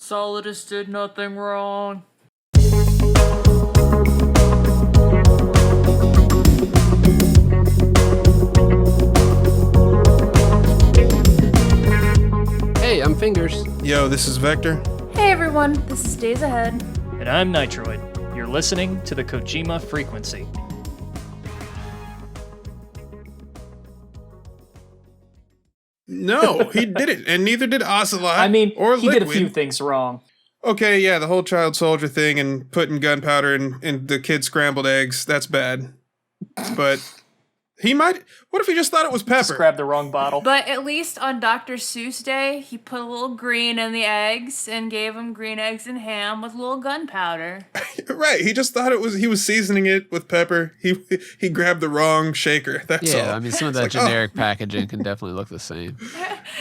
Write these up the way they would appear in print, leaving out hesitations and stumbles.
Solidus did nothing wrong. Hey, I'm Fingers. Yo, this is Vector. Hey everyone, this is Days Ahead. And I'm Nitroid. You're listening to the Kojima Frequency. No, he didn't, and neither did Ocelot. I mean, or he Liquid. did a few things wrong. Okay, yeah, the whole child soldier thing and putting gunpowder in the kid's scrambled eggs, that's bad. But he might... What if he just thought it was pepper? Just grabbed the wrong bottle. But at least on Dr. Seuss Day, he put a little green in the eggs and gave him green eggs and ham with a little gunpowder. Right, he just thought he was seasoning it with pepper. He grabbed the wrong shaker, that's all. Yeah, I mean, some of that generic packaging can definitely look the same.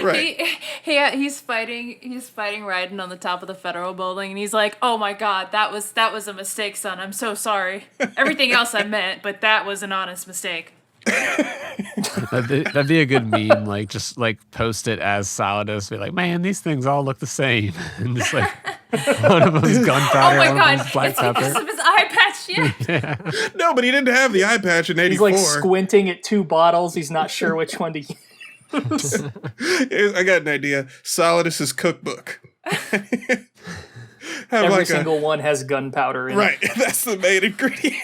Right. He's fighting Ryden on the top of the federal building, and he's like, "Oh my God, that was a mistake, son. I'm so sorry. Everything else I meant, but that was an honest mistake." That'd be a good meme, like just like post it as Solidus, be like, man, these things all look the same. And just like one of them's gunpowder, Oh my one God, of them's black it's because pepper. of his eye patch. Yeah. No, but he didn't have the eye patch in He's 84. like squinting at two bottles. He's not sure which one to use. I got an idea. Solidus's cookbook. Every single one has gunpowder in it. Right, that's the main ingredient.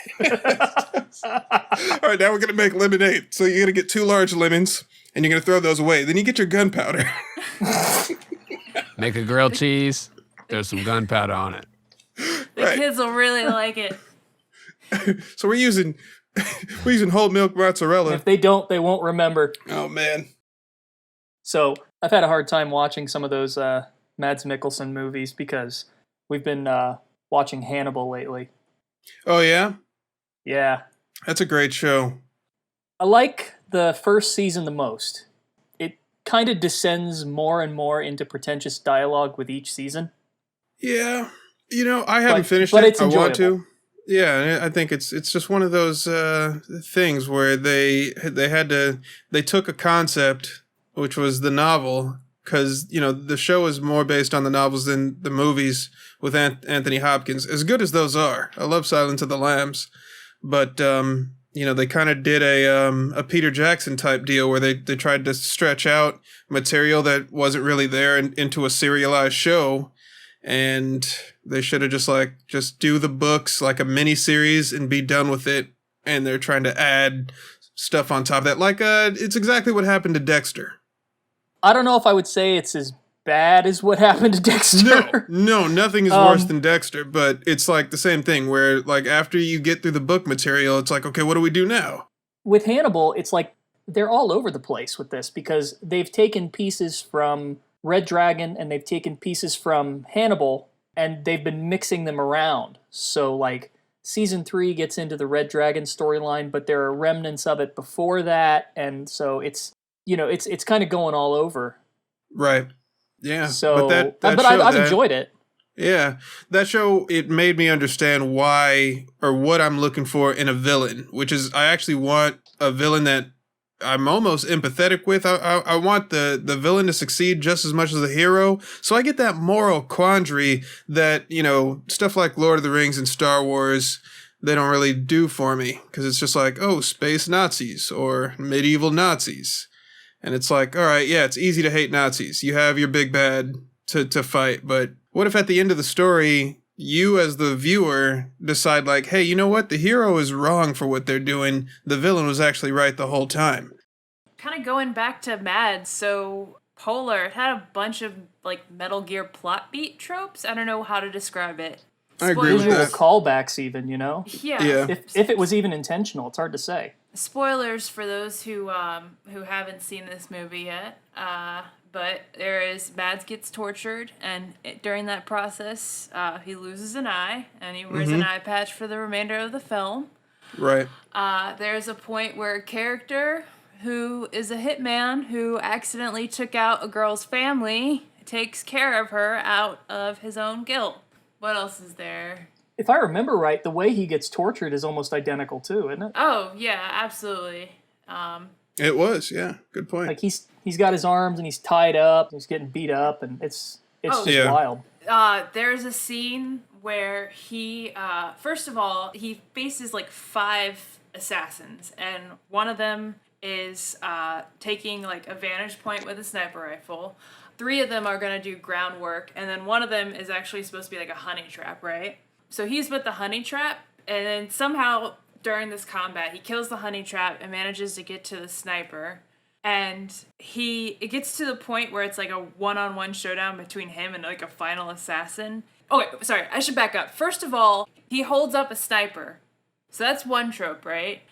All right, now we're going to make lemonade. So you're going to get 2 large lemons, and you're going to throw those away. Then you get your gunpowder. Make a grilled cheese, throw some gunpowder on it. The kids will really like it. So we're using whole milk mozzarella. If they don't, they won't remember. Oh, man. So I've had a hard time watching some of those Mads Mikkelsen movies because we've been watching Hannibal lately. Oh, yeah? Yeah. That's a great show. I like the first season the most. It kind of descends more and more into pretentious dialogue with each season. Yeah. You know, I haven't finished but it. it's I want enjoyable. to. Yeah, I think it's just one of those things where they took a concept, which was the novel, because, you know, the show is more based on the novels than the movies with Anthony Hopkins. As good as those are. I love Silence of the Lambs. But, you know, they kind of did a Peter Jackson type deal where they tried to stretch out material that wasn't really there into a serialized show. And they should have just do the books like a mini series and be done with it. And they're trying to add stuff on top of that. Like, it's exactly what happened to Dexter. I don't know if I would say it's as bad as what happened to Dexter. No, nothing is worse than Dexter, but it's like the same thing where, like, after you get through the book material, it's like, okay, what do we do now? With Hannibal, it's like they're all over the place with this because they've taken pieces from Red Dragon and they've taken pieces from Hannibal and they've been mixing them around. So, like, season 3 gets into the Red Dragon storyline, but there are remnants of it before that, and so it's, you know, it's kind of going all over. Right. Yeah. So, but I've enjoyed it. Yeah. That show, it made me understand why or what I'm looking for in a villain, which is I actually want a villain that I'm almost empathetic with. I want the villain to succeed just as much as the hero. So I get that moral quandary that, you know, stuff like Lord of the Rings and Star Wars, they don't really do for me. Because it's just like, oh, space Nazis or medieval Nazis. And it's like, all right, yeah, it's easy to hate Nazis. You have your big bad to fight. But what if at the end of the story, you as the viewer decide like, hey, you know what? The hero is wrong for what they're doing. The villain was actually right the whole time. Kind of going back to Mads, so Polar, it had a bunch of like Metal Gear plot beat tropes. I don't know how to describe it. I agree with Visual that. callbacks even, you know? Yeah. If it was even intentional, it's hard to say. Spoilers for those who haven't seen this movie yet. But Mads gets tortured, and during that process, he loses an eye, and he wears an eye patch for the remainder of the film. Right. There's a point where a character who is a hitman who accidentally took out a girl's family takes care of her out of his own guilt. What else is there? If I remember right, the way he gets tortured is almost identical too, isn't it? Oh, yeah, absolutely. It was, yeah. Good point. Like he's got his arms and he's tied up, and he's getting beat up, and it's just wild. There's a scene where he, first of all, he faces like 5 assassins, and one of them is taking like a vantage point with a sniper rifle. 3 of them are going to do groundwork, and then one of them is actually supposed to be like a honey trap, right? So he's with the honey trap, and then somehow during this combat, he kills the honey trap and manages to get to the sniper. And it gets to the point where it's like a one-on-one showdown between him and like a final assassin. Okay, sorry, I should back up. First of all, he holds up a sniper. So that's one trope, right?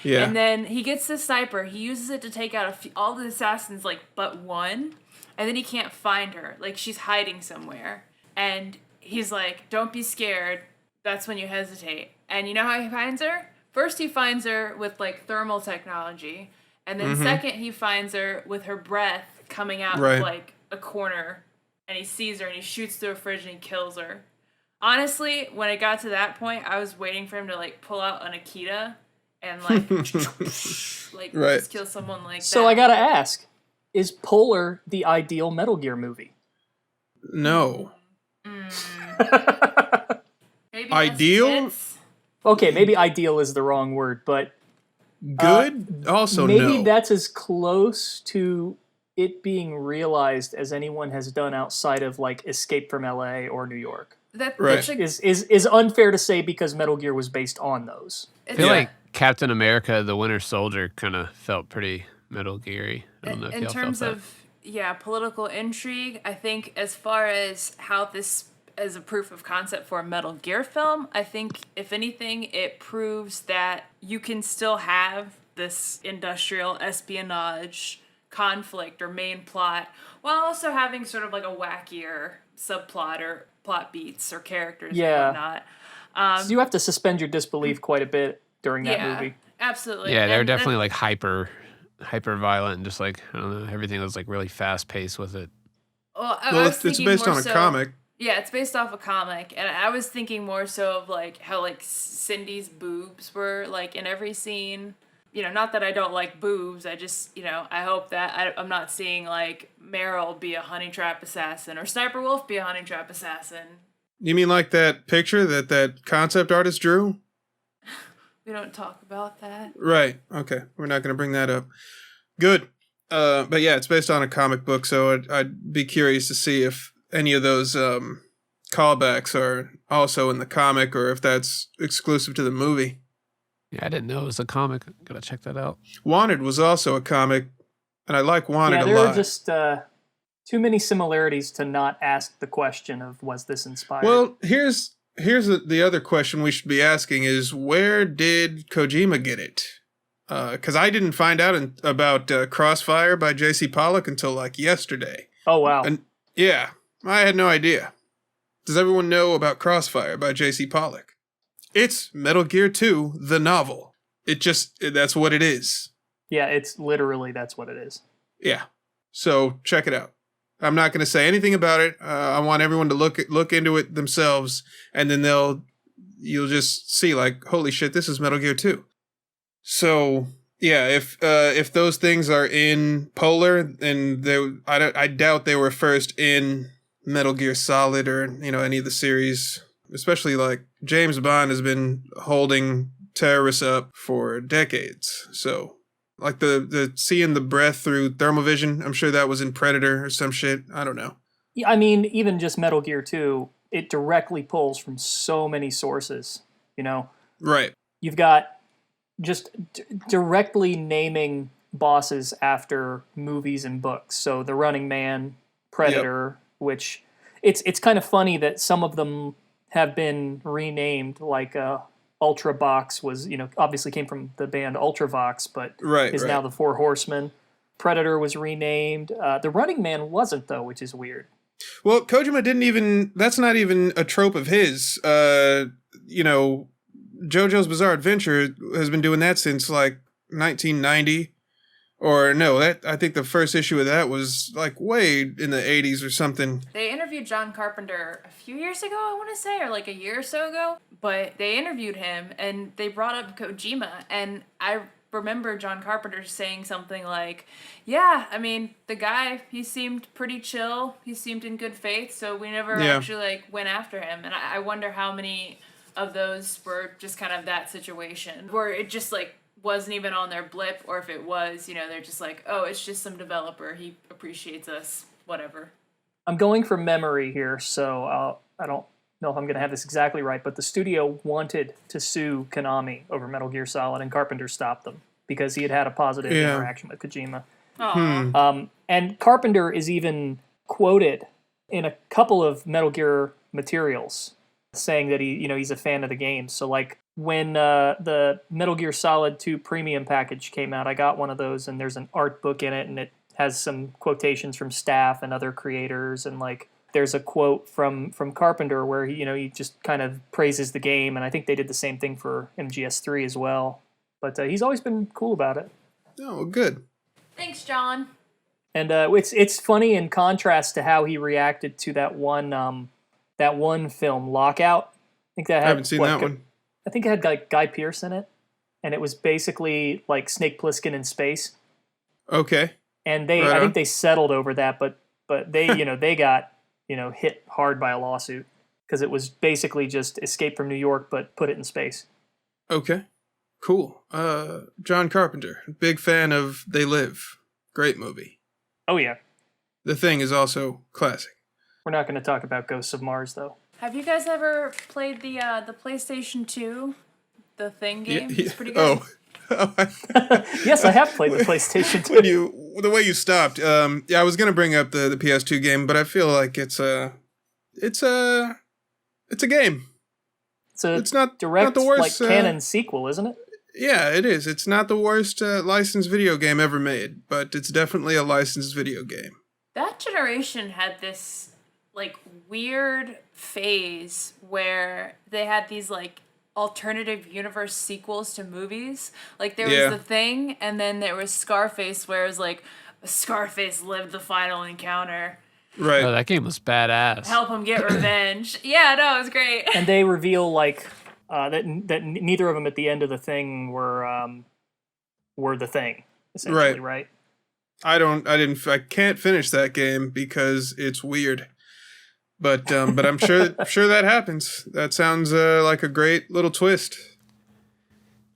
Yeah. And then he gets the sniper, he uses it to take out all the assassins like but one, and then he can't find her. Like she's hiding somewhere. And he's like, don't be scared. That's when you hesitate. And you know how he finds her? First he finds her with like thermal technology. And then second, he finds her with her breath coming out of like a corner, and he sees her and he shoots through a fridge and he kills her. Honestly, when it got to that point, I was waiting for him to like pull out an Akita and like just kill someone like that. So I gotta ask, is Polar the ideal Metal Gear movie? No. Maybe Ideal? Okay, maybe ideal is the wrong word, but Good? Also, maybe no. that's as close to it being realized as anyone has done outside of like Escape from LA or New York. Right. Is unfair to say because Metal Gear was based on those. I feel like Captain America, the Winter Soldier, kind of felt pretty Metal Gear-y. I don't know if in y'all terms felt of political intrigue, I think as far as how this as a proof of concept for a Metal Gear film, I think if anything it proves that you can still have this industrial espionage conflict or main plot while also having sort of like a wackier subplot or plot beats or characters and whatnot. So you have to suspend your disbelief quite a bit during that movie. Absolutely. Yeah, they were definitely like hyper violent and just like, I don't know, everything was like really fast paced with it. Well, it's based on a comic. Yeah, it's based off a comic, and I was thinking more so of like how like Cindy's boobs were like in every scene. You know, not that I don't like boobs. I just, you know, I hope that I'm not seeing like Meryl be a honey trap assassin or Sniper Wolf be a honey trap assassin. You mean like that picture that concept artist drew? We don't talk about that. Right. Okay. We're not going to bring that up. Good. But yeah, it's based on a comic book, so I'd be curious to see if any of those callbacks are also in the comic or if that's exclusive to the movie. Yeah, I didn't know it was a comic. Gotta check that out. Wanted was also a comic, and I like Wanted a lot. Yeah, there are just too many similarities to not ask the question of was this inspired? Well, here's the other question we should be asking is where did Kojima get it? Because I didn't find out about Crossfire by J.C. Pollock until like yesterday. Oh, wow. And yeah, I had no idea. Does everyone know about Crossfire by J.C. Pollock? It's Metal Gear 2, the novel. That's what it is. Yeah, it's literally that's what it is. Yeah. So check it out. I'm not going to say anything about it. I want everyone to look into it themselves, and then you'll just see like, holy shit, this is Metal Gear 2. So yeah, if those things are in Polar, then I doubt they were first in Metal Gear Solid or any of the series. Especially like James Bond has been holding terrorists up for decades. So like the seeing the breath through thermal vision, I'm sure that was in Predator or some shit. I don't know. Yeah, I mean, even just Metal Gear 2, it directly pulls from so many sources, Right. You've got just directly naming bosses after movies and books. So The Running Man, Predator, which it's kind of funny that some of them have been renamed, like Ultravox was, obviously came from the band Ultravox, but is now the Four Horsemen. Predator was renamed. The Running Man wasn't, though, which is weird. Well, Kojima that's not even a trope of his. JoJo's Bizarre Adventure has been doing that since like 1990. Or no, I think the first issue of that was like way in the 80s or something. They interviewed John Carpenter a few years ago, I want to say, or like a year or so ago. But they interviewed him and they brought up Kojima. And I remember John Carpenter saying something like, yeah, I mean, the guy, he seemed pretty chill. He seemed in good faith. So we never actually like went after him. And I wonder how many of those were just kind of that situation where it just like wasn't even on their blip, or if it was, you know, they're just like, oh, it's just some developer. He appreciates us, whatever. I'm going from memory here, so I don't know if I'm going to have this exactly right, but the studio wanted to sue Konami over Metal Gear Solid, and Carpenter stopped them because he had had a positive interaction with Kojima. And Carpenter is even quoted in a couple of Metal Gear materials saying that he's a fan of the game. So like when the Metal Gear Solid 2 premium package came out, I got one of those, and there's an art book in it, and it has some quotations from staff and other creators, and like there's a quote from Carpenter where he just kind of praises the game, and I think they did the same thing for MGS3 as well. But he's always been cool about it. Oh, good. Thanks, John. And it's funny in contrast to how he reacted to that one film, Lockout. I think that had, I haven't seen that one. I think it had like Guy Pearce in it, and it was basically like Snake Plissken in space. Okay. And I think they settled over that, but they they got hit hard by a lawsuit because it was basically just Escape from New York, but put it in space. Okay, cool. John Carpenter, big fan of They Live. Great movie. Oh yeah. The Thing is also classic. We're not going to talk about Ghosts of Mars though. Have you guys ever played the PlayStation 2, The Thing game? It's pretty good. Oh. Yes, I have played the PlayStation 2. The way you stopped, I was gonna bring up the PS2 game, but I feel like it's a game. It's not direct, not the worst, like canon sequel, isn't it? Yeah, it is. It's not the worst licensed video game ever made, but it's definitely a licensed video game. That generation had this like weird phase where they had these like alternative universe sequels to movies. Like there was The Thing, and then there was Scarface, where it was like Scarface lived the final encounter. Right. Oh, that game was badass. Help him get revenge. Yeah, no, it was great. And they reveal like that neither of them at the end of The Thing were The Thing, essentially, right? I can't finish that game because it's weird. But I'm sure that happens. That sounds like a great little twist.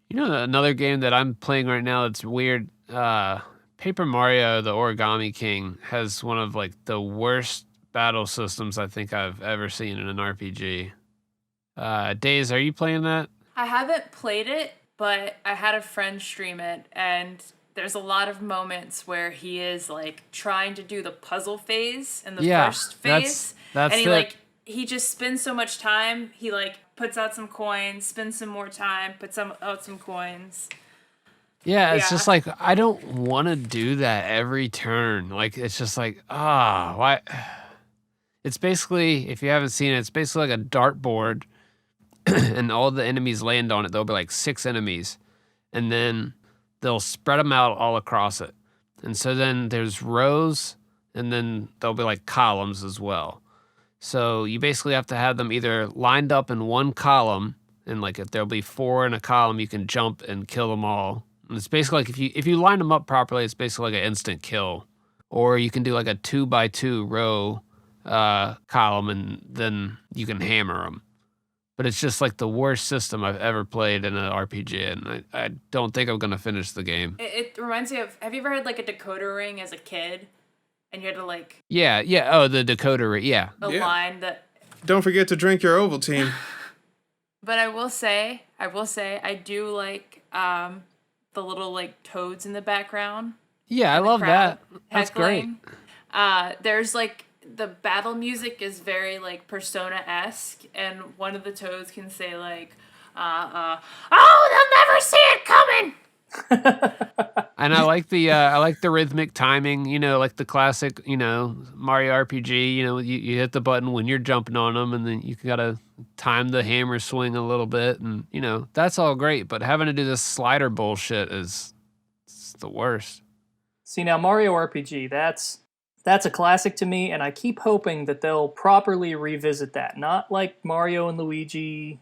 You know, another game that I'm playing right now that's weird. Paper Mario: The Origami King has one of like the worst battle systems I think I've ever seen in an RPG. Days, are you playing that? I haven't played it, but I had a friend stream it, and there's a lot of moments where he is like trying to do the puzzle phase in the first phase. That's and he just spends so much time. He like puts out some coins, spends some more time, puts out some coins. Yeah, it's just like I don't want to do that every turn. Like it's just like why? It's basically, if you haven't seen it, it's basically like a dartboard, and all the enemies land on it. There'll be like 6 enemies, and then they'll spread them out all across it. And so then there's rows, and then there'll be like columns as well. So you basically have to have them either lined up in one column, and like if there'll be 4 in a column, you can jump and kill them all. And it's basically like if you line them up properly, it's basically like an instant kill. Or you can do like a 2x2 row column, and then you can hammer them. But it's just like the worst system I've ever played in an RPG, and I don't think I'm gonna finish the game. It reminds me of, have you ever had like a decoder ring as a kid? And you had to like... Yeah, oh, the decoder ring, yeah. Line that... Don't forget to drink your Ovaltine. But I will say, I do like the little like toads in the background. Yeah, I love that. That's great. There's like, the battle music is very like Persona-esque, and one of the toads can say like, oh, they'll never see it coming. And I like the rhythmic timing, like the classic, Mario RPG, you hit the button when you're jumping on them, and then you gotta time the hammer swing a little bit, and that's all great, but having to do this slider bullshit it's the worst. See, now Mario RPG, that's a classic to me, and I keep hoping that they'll properly revisit that. Not like Mario and Luigi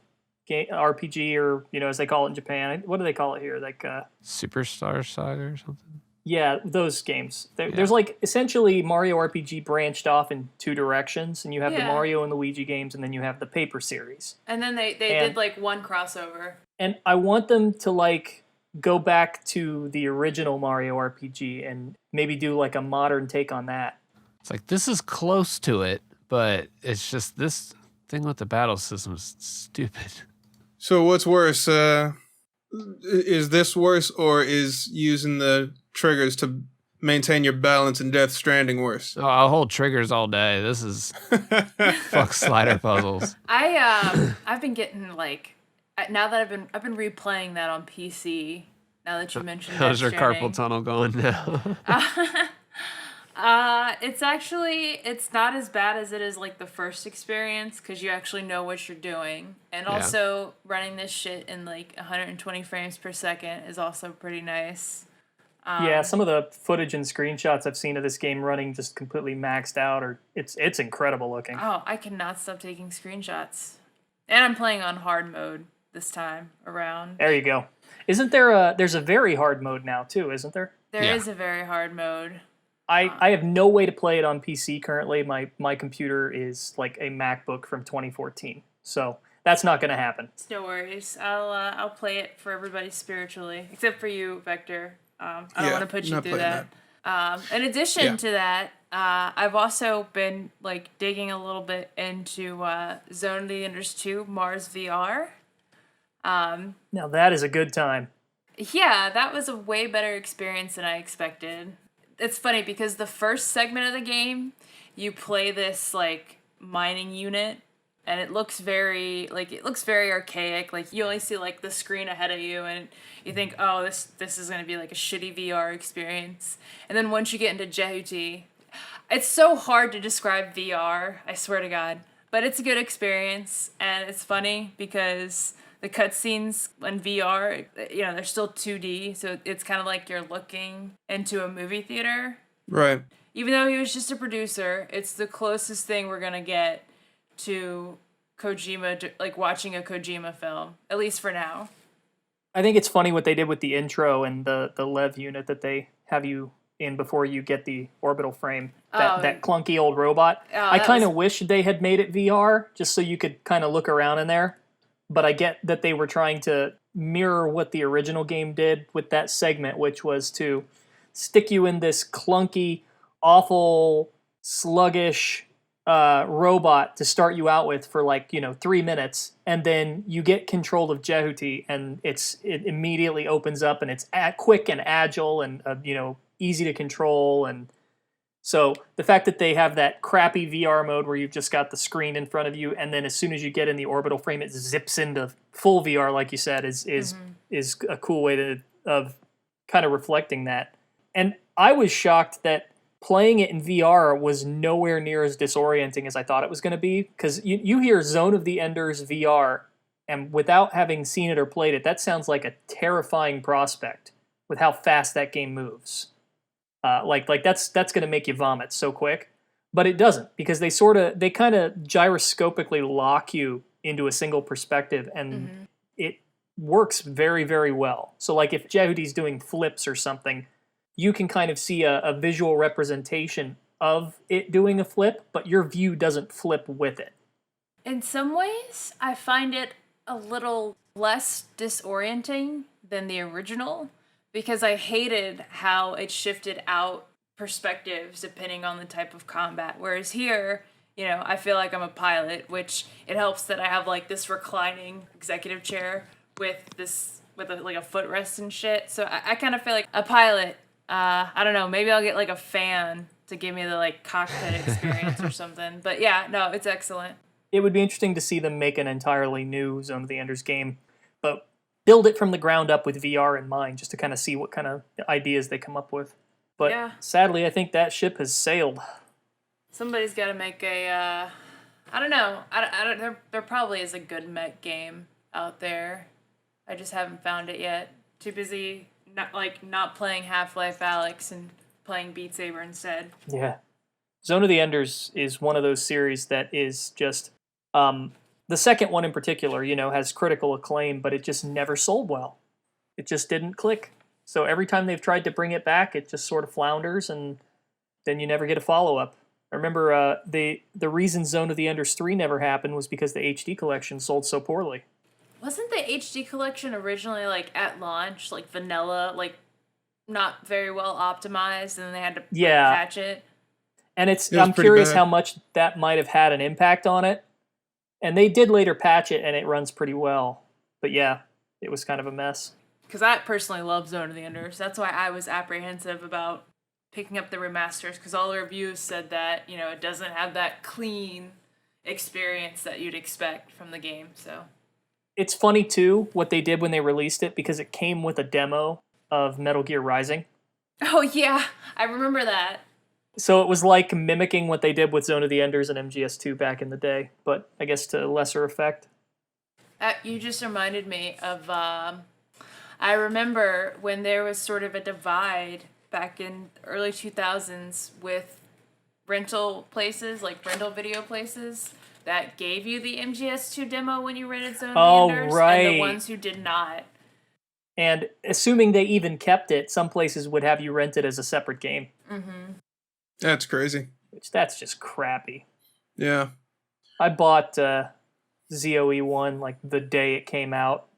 RPG, or as they call it in Japan. What do they call it here? Like Superstar Saga or something. Yeah, those games. There's like essentially Mario RPG branched off in two directions, and you have the Mario and Luigi games, and then you have the Paper series. And then they did like one crossover. And I want them to like go back to the original Mario RPG and maybe do like a modern take on that. It's like, this is close to it, but it's just this thing with the battle system is stupid. So what's worse? Is this worse, or is using the triggers to maintain your balance in Death Stranding worse? Oh, I'll hold triggers all day. This is fuck slider puzzles. I've been getting like, now that I've been replaying that on PC. Now that you mentioned how's your Death Stranding. carpal tunnel going now? It's not as bad as it is like the first experience, because you actually know what you're doing, and also running this shit in like 120 frames per second is also pretty nice. Yeah, some of the footage and screenshots I've seen of this game running just completely maxed out, or it's incredible looking. Oh, I cannot stop taking screenshots, and I'm playing on hard mode this time around. There you go. Isn't there's a very hard mode now too, isn't there? There is a very hard mode. I have no way to play it on PC currently. My computer is like a MacBook from 2014, so that's not going to happen. No worries. I'll play it for everybody spiritually, except for you, Vector. I don't want to put you through that. In addition to that, I've also been like digging a little bit into Zone of the Enders 2 Mars VR. Now that is a good time. Yeah, that was a way better experience than I expected. It's funny because the first segment of the game, you play this like mining unit, and it looks very archaic. Like you only see like the screen ahead of you, and you think, oh, this is gonna be like a shitty VR experience. And then once you get into Jehuti, it's so hard to describe VR. I swear to God, but it's a good experience, and it's funny because the cutscenes in VR, they're still 2D, so it's kind of like you're looking into a movie theater. Right. Even though he was just a producer, it's the closest thing we're gonna get to Kojima, like watching a Kojima film, at least for now. I think it's funny what they did with the intro and the Lev unit that they have you in before you get the orbital frame. That clunky old robot. I kind of wish they had made it VR, just so you could kind of look around in there. But I get that they were trying to mirror what the original game did with that segment, which was to stick you in this clunky, awful, sluggish robot to start you out with for 3 minutes, and then you get control of Jehuti, and it immediately opens up, and it's quick and agile and easy to control. And so the fact that they have that crappy VR mode where you've just got the screen in front of you, and then as soon as you get in the orbital frame, it zips into full VR, like you said, is a cool way of kind of reflecting that. And I was shocked that playing it in VR was nowhere near as disorienting as I thought it was going to be, because you hear Zone of the Enders VR, and without having seen it or played it, that sounds like a terrifying prospect with how fast that game moves. That's going to make you vomit so quick, but it doesn't, because they kind of gyroscopically lock you into a single perspective, and it works very, very well. So like if Jehuti's doing flips or something, you can kind of see a visual representation of it doing a flip, but your view doesn't flip with it. In some ways, I find it a little less disorienting than the original, because I hated how it shifted out perspectives depending on the type of combat. Whereas here, I feel like I'm a pilot, which it helps that I have like this reclining executive chair with a footrest and shit. So I kind of feel like a pilot. I don't know, maybe I'll get like a fan to give me the like cockpit experience or something. But yeah, no, it's excellent. It would be interesting to see them make an entirely new Zone of the Enders game, but build it from the ground up with VR in mind, just to kind of see what kind of ideas they come up with. But sadly, I think that ship has sailed. Somebody's got to make a, I don't know. There probably is a good mech game out there. I just haven't found it yet. Too busy not playing Half-Life Alyx and playing Beat Saber instead. Yeah. Zone of the Enders is one of those series that is just The second one in particular, has critical acclaim, but it just never sold well. It just didn't click. So every time they've tried to bring it back, it just sort of flounders, and then you never get a follow-up. I remember the reason Zone of the Enders 3 never happened was because the HD collection sold so poorly. Wasn't the HD collection originally, like, at launch, like, vanilla, like, not very well optimized, and then they had to patch it? And I'm curious how much that might have had an impact on it. And they did later patch it, and it runs pretty well. But yeah, it was kind of a mess. Because I personally love Zone of the Enders. That's why I was apprehensive about picking up the remasters, because all the reviews said that, it doesn't have that clean experience that you'd expect from the game, so... It's funny, too, what they did when they released it, because it came with a demo of Metal Gear Rising. Oh, yeah. I remember that. So it was like mimicking what they did with Zone of the Enders and MGS2 back in the day, but I guess to lesser effect. You just reminded me of... I remember when there was sort of a divide back in early 2000s with rental places, like rental video places, that gave you the MGS2 demo when you rented Zone of the Enders, right. and the ones who did not. And assuming they even kept it, some places would have you rent it as a separate game. Mm-hmm. That's crazy. That's just crappy. Yeah. I bought ZOE 1 like the day it came out,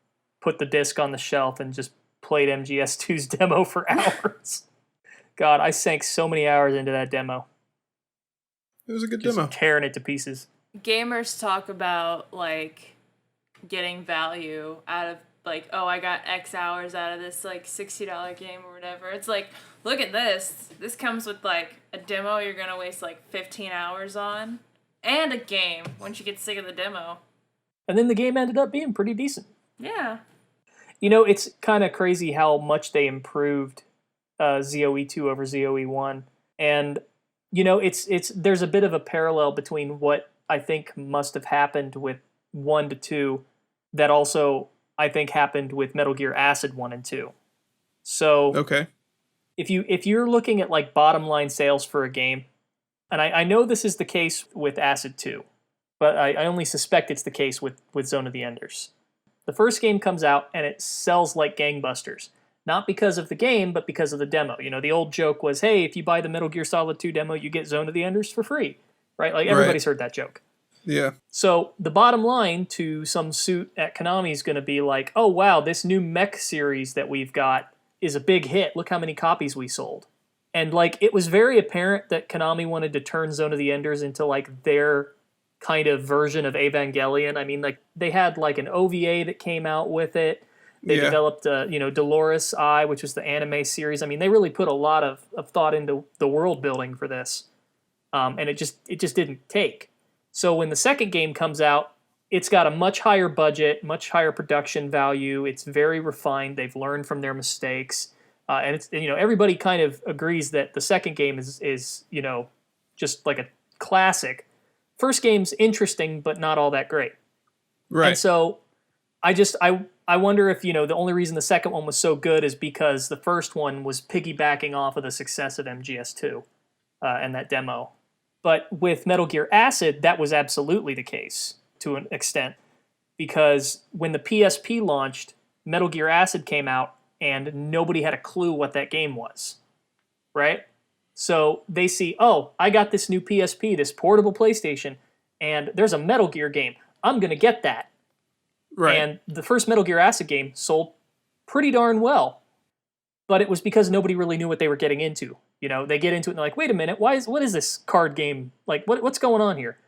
put the disc on the shelf, and just played MGS2's demo for hours. God, I sank so many hours into that demo. It was a good just demo. Tearing it to pieces. Gamers talk about, like, getting value out of, like, oh, I got X hours out of this, like, $60 game or whatever. It's like, look at this. This comes with, like, a demo you're going to waste, like, 15 hours on. And a game, once you get sick of the demo. And then the game ended up being pretty decent. Yeah. It's kind of crazy how much they improved ZOE 2 over ZOE 1. And, there's a bit of a parallel between what I think must have happened with 1 to 2 that also I think happened with Metal Gear Acid 1 and 2. So okay, if you're looking at like bottom line sales for a game, and I know this is the case with Acid 2, but I only suspect it's the case with Zone of the Enders. The first game comes out and it sells like gangbusters. Not because of the game, but because of the demo. The old joke was, hey, if you buy the Metal Gear Solid 2 demo, you get Zone of the Enders for free. Right? Like, everybody's heard that joke. Yeah. So the bottom line to some suit at Konami is going to be like, oh, wow, this new mech series that we've got is a big hit. Look how many copies we sold. And, like, it was very apparent that Konami wanted to turn Zone of the Enders into, like, their kind of version of Evangelion. I mean, like, they had, like, an OVA that came out with it. They developed, Dolores Eye, which was the anime series. I mean, they really put a lot of thought into the world building for this. And it just didn't take. So when the second game comes out, it's got a much higher budget, much higher production value. It's very refined. They've learned from their mistakes. And it's, everybody kind of agrees that the second game is just like a classic. First game's interesting, but not all that great. Right. And so I wonder if, the only reason the second one was so good is because the first one was piggybacking off of the success of MGS2 and that demo. But with Metal Gear Acid, that was absolutely the case to an extent. Because when the PSP launched, Metal Gear Acid came out and nobody had a clue what that game was. Right? So they see, oh, I got this new PSP, this portable PlayStation, and there's a Metal Gear game. I'm going to get that. Right. And the first Metal Gear Acid game sold pretty darn well. But it was because nobody really knew what they were getting into. They get into it and they're like, wait a minute, what is this card game? Like, what's going on here?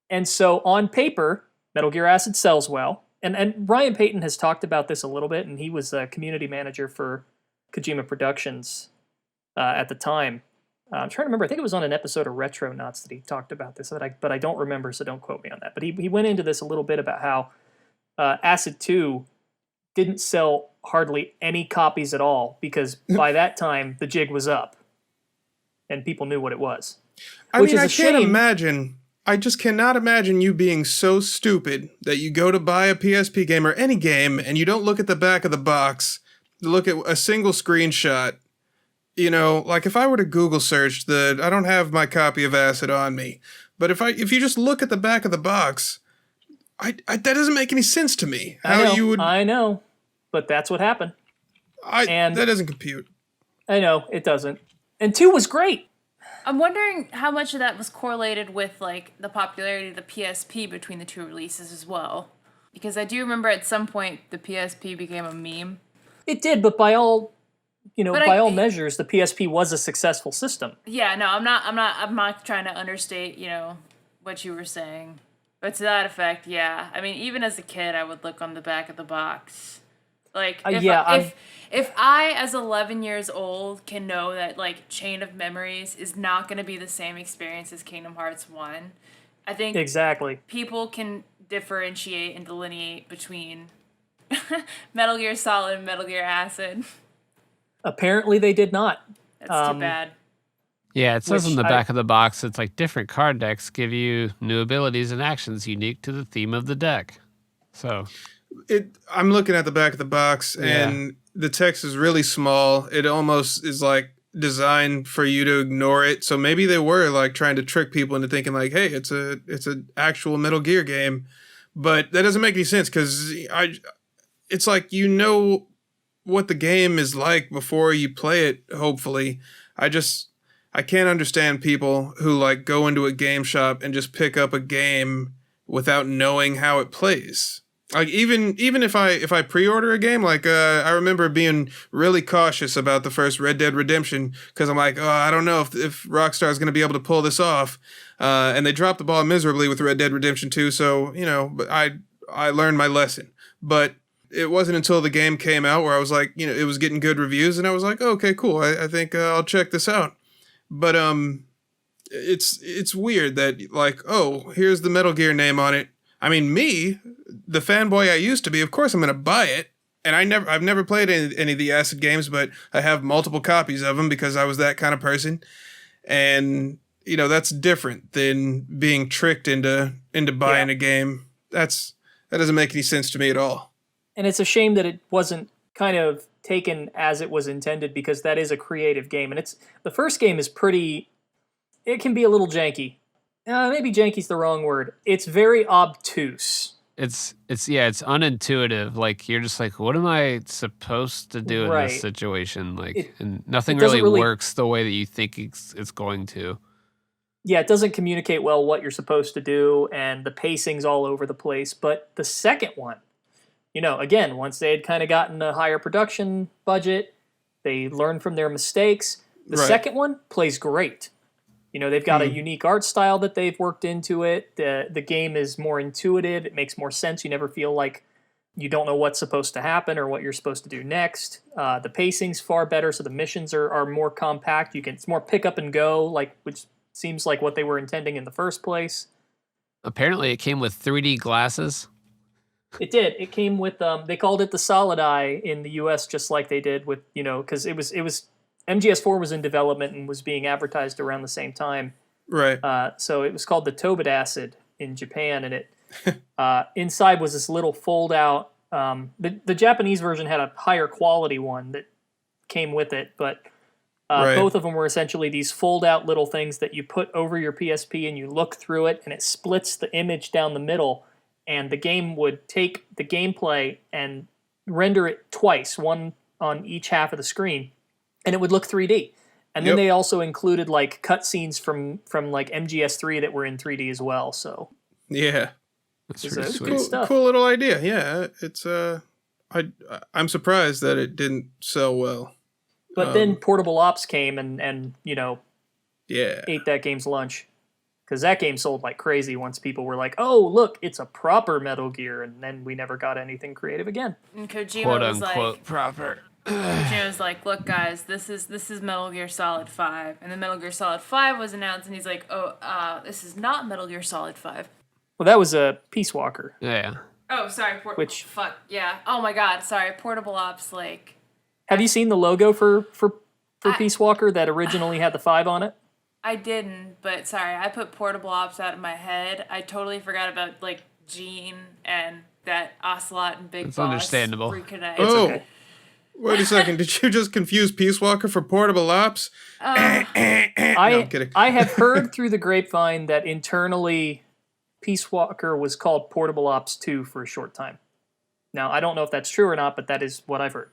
And so on paper, Metal Gear Acid sells well. And Ryan Payton has talked about this a little bit, and he was a community manager for Kojima Productions at the time. I'm trying to remember, I think it was on an episode of Retronauts that he talked about this, but I don't remember, so don't quote me on that. But he went into this a little bit about how Acid 2 didn't sell hardly any copies at all, because by that time, the jig was up, and people knew what it was. I just cannot imagine you being so stupid that you go to buy a PSP game or any game, and you don't look at the back of the box, look at a single screenshot. Like if I were to Google search I don't have my copy of Acid on me, but if you just look at the back of the box, that doesn't make any sense to me. I know, but that's what happened. That doesn't compute. I know, it doesn't. And 2 was great. I'm wondering how much of that was correlated with, like, the popularity of the PSP between the 2 releases as well. Because I do remember at some point the PSP became a meme. It did, but by all measures, the PSP was a successful system. Yeah, no, I'm not trying to understate, what you were saying. But to that effect, yeah. I mean, even as a kid, I would look on the back of the box. Like, if I, as 11 years old, can know that, like, Chain of Memories is not going to be the same experience as Kingdom Hearts 1, I think exactly people can differentiate and delineate between Metal Gear Solid and Metal Gear Acid. Apparently they did not. That's too bad. Yeah, it says on the back of the box, it's like different card decks give you new abilities and actions unique to the theme of the deck. So I'm looking at the back of the box, and the text is really small. It almost is like designed for you to ignore it. So maybe they were like trying to trick people into thinking like, hey, it's an actual Metal Gear game. But that doesn't make any sense because it's like what the game is like before you play it, hopefully. I can't understand people who like go into a game shop and just pick up a game without knowing how it plays. Like even if I pre-order a game, like I remember being really cautious about the first Red Dead Redemption because I'm like, oh, I don't know if Rockstar is going to be able to pull this off, and they dropped the ball miserably with Red Dead Redemption 2. So but I learned my lesson. But it wasn't until the game came out where I was like, it was getting good reviews, and I was like, oh, okay, cool. I think I'll check this out. But it's weird that like, oh, here's the Metal Gear name on it. I mean, me, the fanboy I used to be, of course I'm going to buy it. And I've never played any of the Acid games, but I have multiple copies of them because I was that kind of person. And, that's different than being tricked into buying a game. That doesn't make any sense to me at all. And it's a shame that it wasn't kind of taken as it was intended because that is a creative game. And the first game is it can be a little janky. Maybe janky's the wrong word. It's very obtuse. It's unintuitive. Like you're just like, what am I supposed to do in this situation? Like, and nothing really works the way that you think it's going to. Yeah, it doesn't communicate well what you're supposed to do, and the pacing's all over the place. But the second one, again, once they had kind of gotten a higher production budget, they learned from their mistakes. The second one plays great. They've got a unique art style that they've worked into it. The game is more intuitive. It makes more sense. You never feel like you don't know what's supposed to happen or what you're supposed to do next. The pacing's far better, so the missions are more compact. It's more pick up and go, which seems like what they were intending in the first place. Apparently, it came with 3D glasses. It did. It came with they called it the Solid Eye in the U.S. just like they did with because it was. MGS4 was in development and was being advertised around the same time. Right. So it was called the Tobit Acid in Japan, and it inside was this little fold-out. The Japanese version had a higher quality one that came with it, but both of them were essentially these fold-out little things that you put over your PSP and you look through it, and it splits the image down the middle, and the game would take the gameplay and render it twice, one on each half of the screen. And it would look 3D. And then they also included like cutscenes from like MGS3 that were in 3D as well. So yeah, that's good stuff. Cool little idea. Yeah, it's I'm surprised that it didn't sell well. But then Portable Ops came and ate that game's lunch. Because that game sold like crazy once people were like, oh, look, it's a proper Metal Gear. And then we never got anything creative again. And Kojima Quote was unquote like, proper. Kojima was like, look, guys, this is Metal Gear Solid 5. And then Metal Gear Solid 5 was announced, and he's like, this is not Metal Gear Solid 5. Well, that was a Peace Walker. Yeah. Oh, sorry. Fuck, yeah. Oh, my God, sorry. Portable Ops, like... Have you seen the logo for Peace Walker that originally had the 5 on it? I didn't, but sorry, I put Portable Ops out of my head. I totally forgot about, like, Gene and that Ocelot and Big It's Boss. understandable. Reconnect. Oh. Okay. Wait a second. Did you just confuse Peace Walker for Portable Ops? No, I'm kidding. I have heard through the grapevine that internally Peace Walker was called Portable Ops 2 for a short time. Now, I don't know if that's true or not, but that is what I've heard.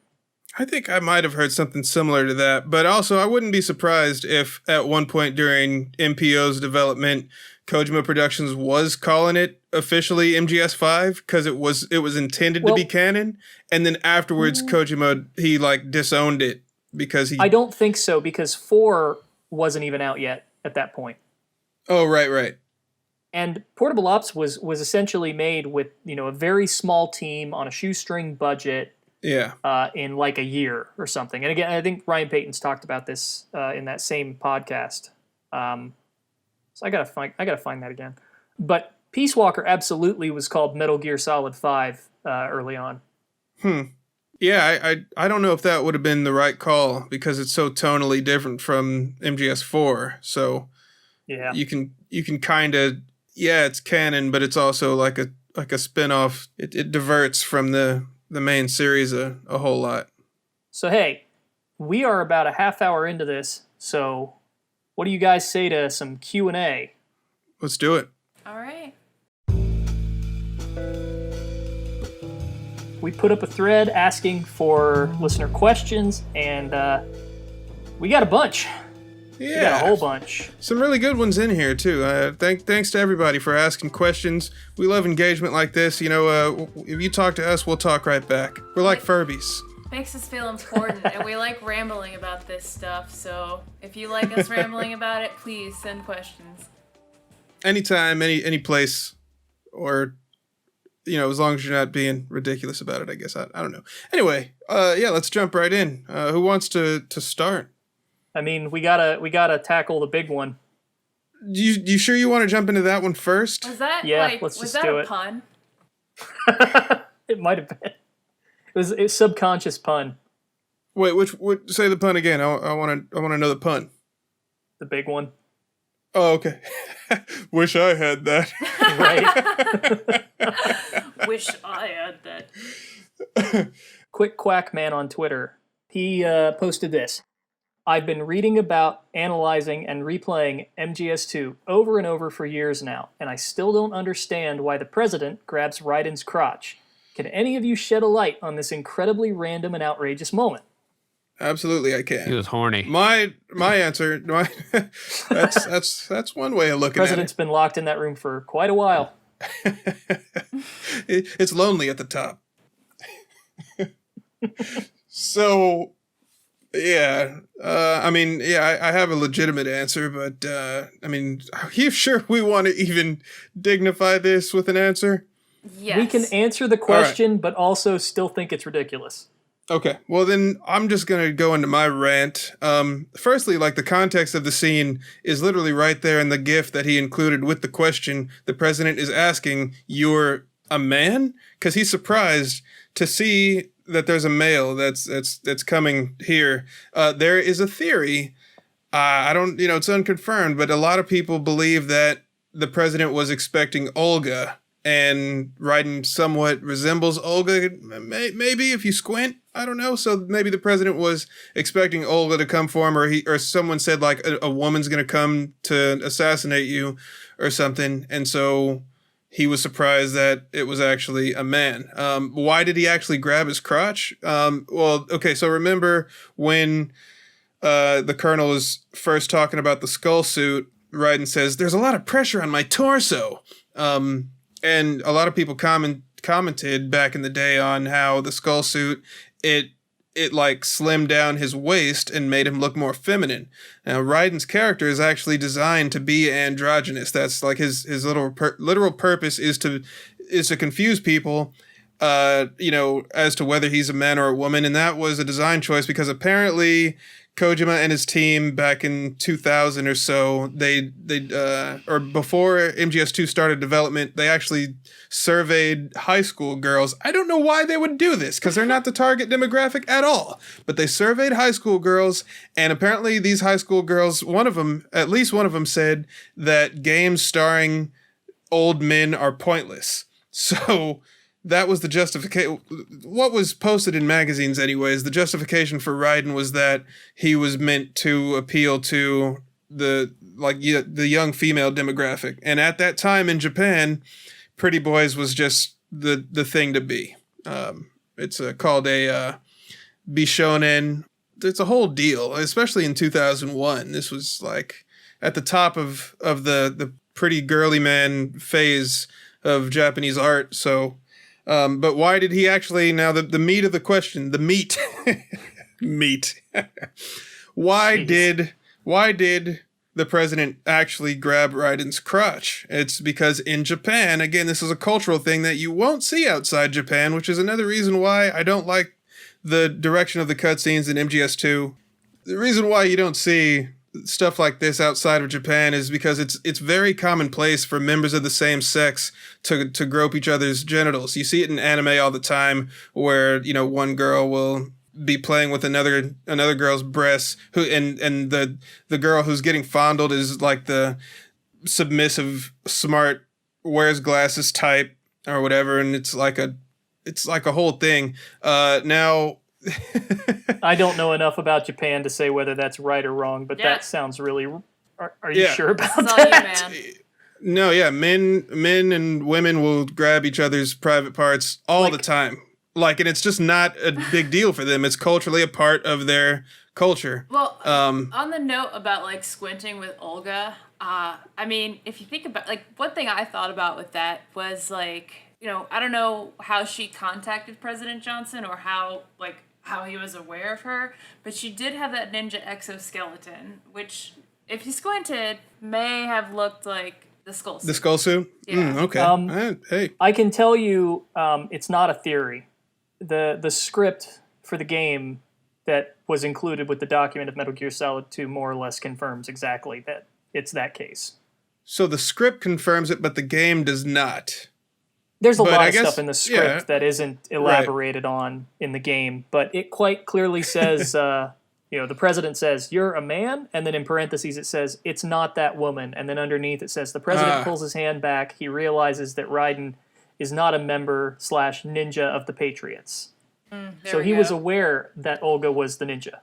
I think I might have heard something similar to that, but also I wouldn't be surprised if at one point during MPO's development, Kojima Productions was calling it officially MGS5 because it was intended to be canon, and then afterwards Kojima he like disowned it because he. I don't think so because 4 wasn't even out yet at that point. Oh right. And Portable Ops was essentially made with a very small team on a shoestring budget. Yeah. In like a year or something. And again, I think Ryan Payton's talked about this in that same podcast. So I gotta find that again. But Peace Walker absolutely was called Metal Gear Solid 5 early on. Yeah, I don't know if that would have been the right call because it's so tonally different from MGS4. So yeah, you can kind of it's canon, but it's also like a spin-off. It diverts from the main series a whole lot. So hey, we are about a half hour into this, so what do you guys say to some Q&A? Let's do it. All right. We put up a thread asking for listener questions, and we got a bunch. Yeah. We got a whole bunch. Some really good ones in here, too. Thanks to everybody for asking questions. We love engagement like this. If you talk to us, we'll talk right back. We're like Furbies. Makes us feel important, and we like rambling about this stuff, so if you like us rambling about it, please send questions. Anytime, any place, or, as long as you're not being ridiculous about it, I guess. I don't know. Anyway, let's jump right in. Who wants to start? I mean, we gotta tackle the big one. You sure you want to jump into that one first? Was that let's was just that do a it. pun? It might have been. It was a subconscious pun. Wait, say the pun again. I want to know the pun. The big one. Oh, okay. Wish I had that. Right. Wish I had that. Quick Quack Man on Twitter. He posted this. I've been reading about, analyzing, and replaying MGS2 over and over for years now, and I still don't understand why the president grabs Ryden's crotch. Can any of you shed a light on this incredibly random and outrageous moment? Absolutely, I can. He was horny. My answer. That's one way of looking The president's at been locked in that room for quite a while. It's lonely at the top. So, yeah. I have a legitimate answer, but are you sure we want to even dignify this with an answer? Yes. We can answer the question, but also still think it's ridiculous. Okay, well then I'm just going to go into my rant. Firstly, the context of the scene is literally right there in the GIF that he included with the question. The president is asking, "You're a man?" Because he's surprised to see that there's a male that's coming here. There is a theory. I don't, it's unconfirmed, but a lot of people believe that the president was expecting Olga. And Ryden somewhat resembles Olga, maybe if you squint. I don't know. So maybe the president was expecting Olga to come for him, or someone said a woman's going to come to assassinate you, or something. And so he was surprised that it was actually a man. Why did he actually grab his crotch? So remember when the colonel is first talking about the skull suit, Ryden says, "There's a lot of pressure on my torso." And a lot of people commented back in the day on how the skull suit, it slimmed down his waist and made him look more feminine. Now, Ryden's character is actually designed to be androgynous. That's his literal purpose is to confuse people, as to whether he's a man or a woman. And that was a design choice because apparently Kojima and his team back in 2000 or so, or before MGS2 started development, they actually surveyed high school girls. I don't know why they would do this, because they're not the target demographic at all. But they surveyed high school girls, and apparently these high school girls, at least one of them said that games starring old men are pointless. So that was the justification. What was posted in magazines anyways, the justification for Ryden was that he was meant to appeal to the young female demographic. And at that time in Japan, pretty boys was just the thing to be. It's called a Bishonen. It's a whole deal, especially in 2001. This was like at the top of the pretty girly man phase of Japanese art. So, but why did he actually, now the meat of the question, the meat, meat. Why did the president actually grab Ryden's crotch? It's because in Japan, again, this is a cultural thing that you won't see outside Japan, which is another reason why I don't like the direction of the cutscenes in MGS2. The reason why you don't see stuff like this outside of Japan is because it's very commonplace for members of the same sex to grope each other's genitals. You see it in anime all the time, where one girl will be playing with another girl's breasts, and the girl who's getting fondled is like the submissive, smart, wears glasses type or whatever, and it's like a whole thing. Now I don't know enough about Japan to say whether that's right or wrong, but that sounds really. Are you sure about that? You, man. No, yeah, men and women will grab each other's private parts all the time. Like, and it's just not a big deal for them. It's culturally a part of their culture. Well, on the note about like squinting with Olga, I mean, if you think about like one thing I thought about with that was like, I don't know how she contacted President Johnson or how he was aware of her, but she did have that ninja exoskeleton, which, if you squinted, may have looked like the skull suit. The skull suit? Yeah. Okay. Hey. I can tell you it's not a theory. The script for the game that was included with the document of Metal Gear Solid 2 more or less confirms exactly that it's that case. So the script confirms it, but the game does not. There's a lot of stuff in the script that isn't elaborated right. on in the game, but it quite clearly says, the president says, "You're a man," and then in parentheses it says, "It's not that woman," and then underneath it says, the president pulls his hand back, he realizes that Ryden is not a member / ninja of the Patriots. So he was aware that Olga was the ninja.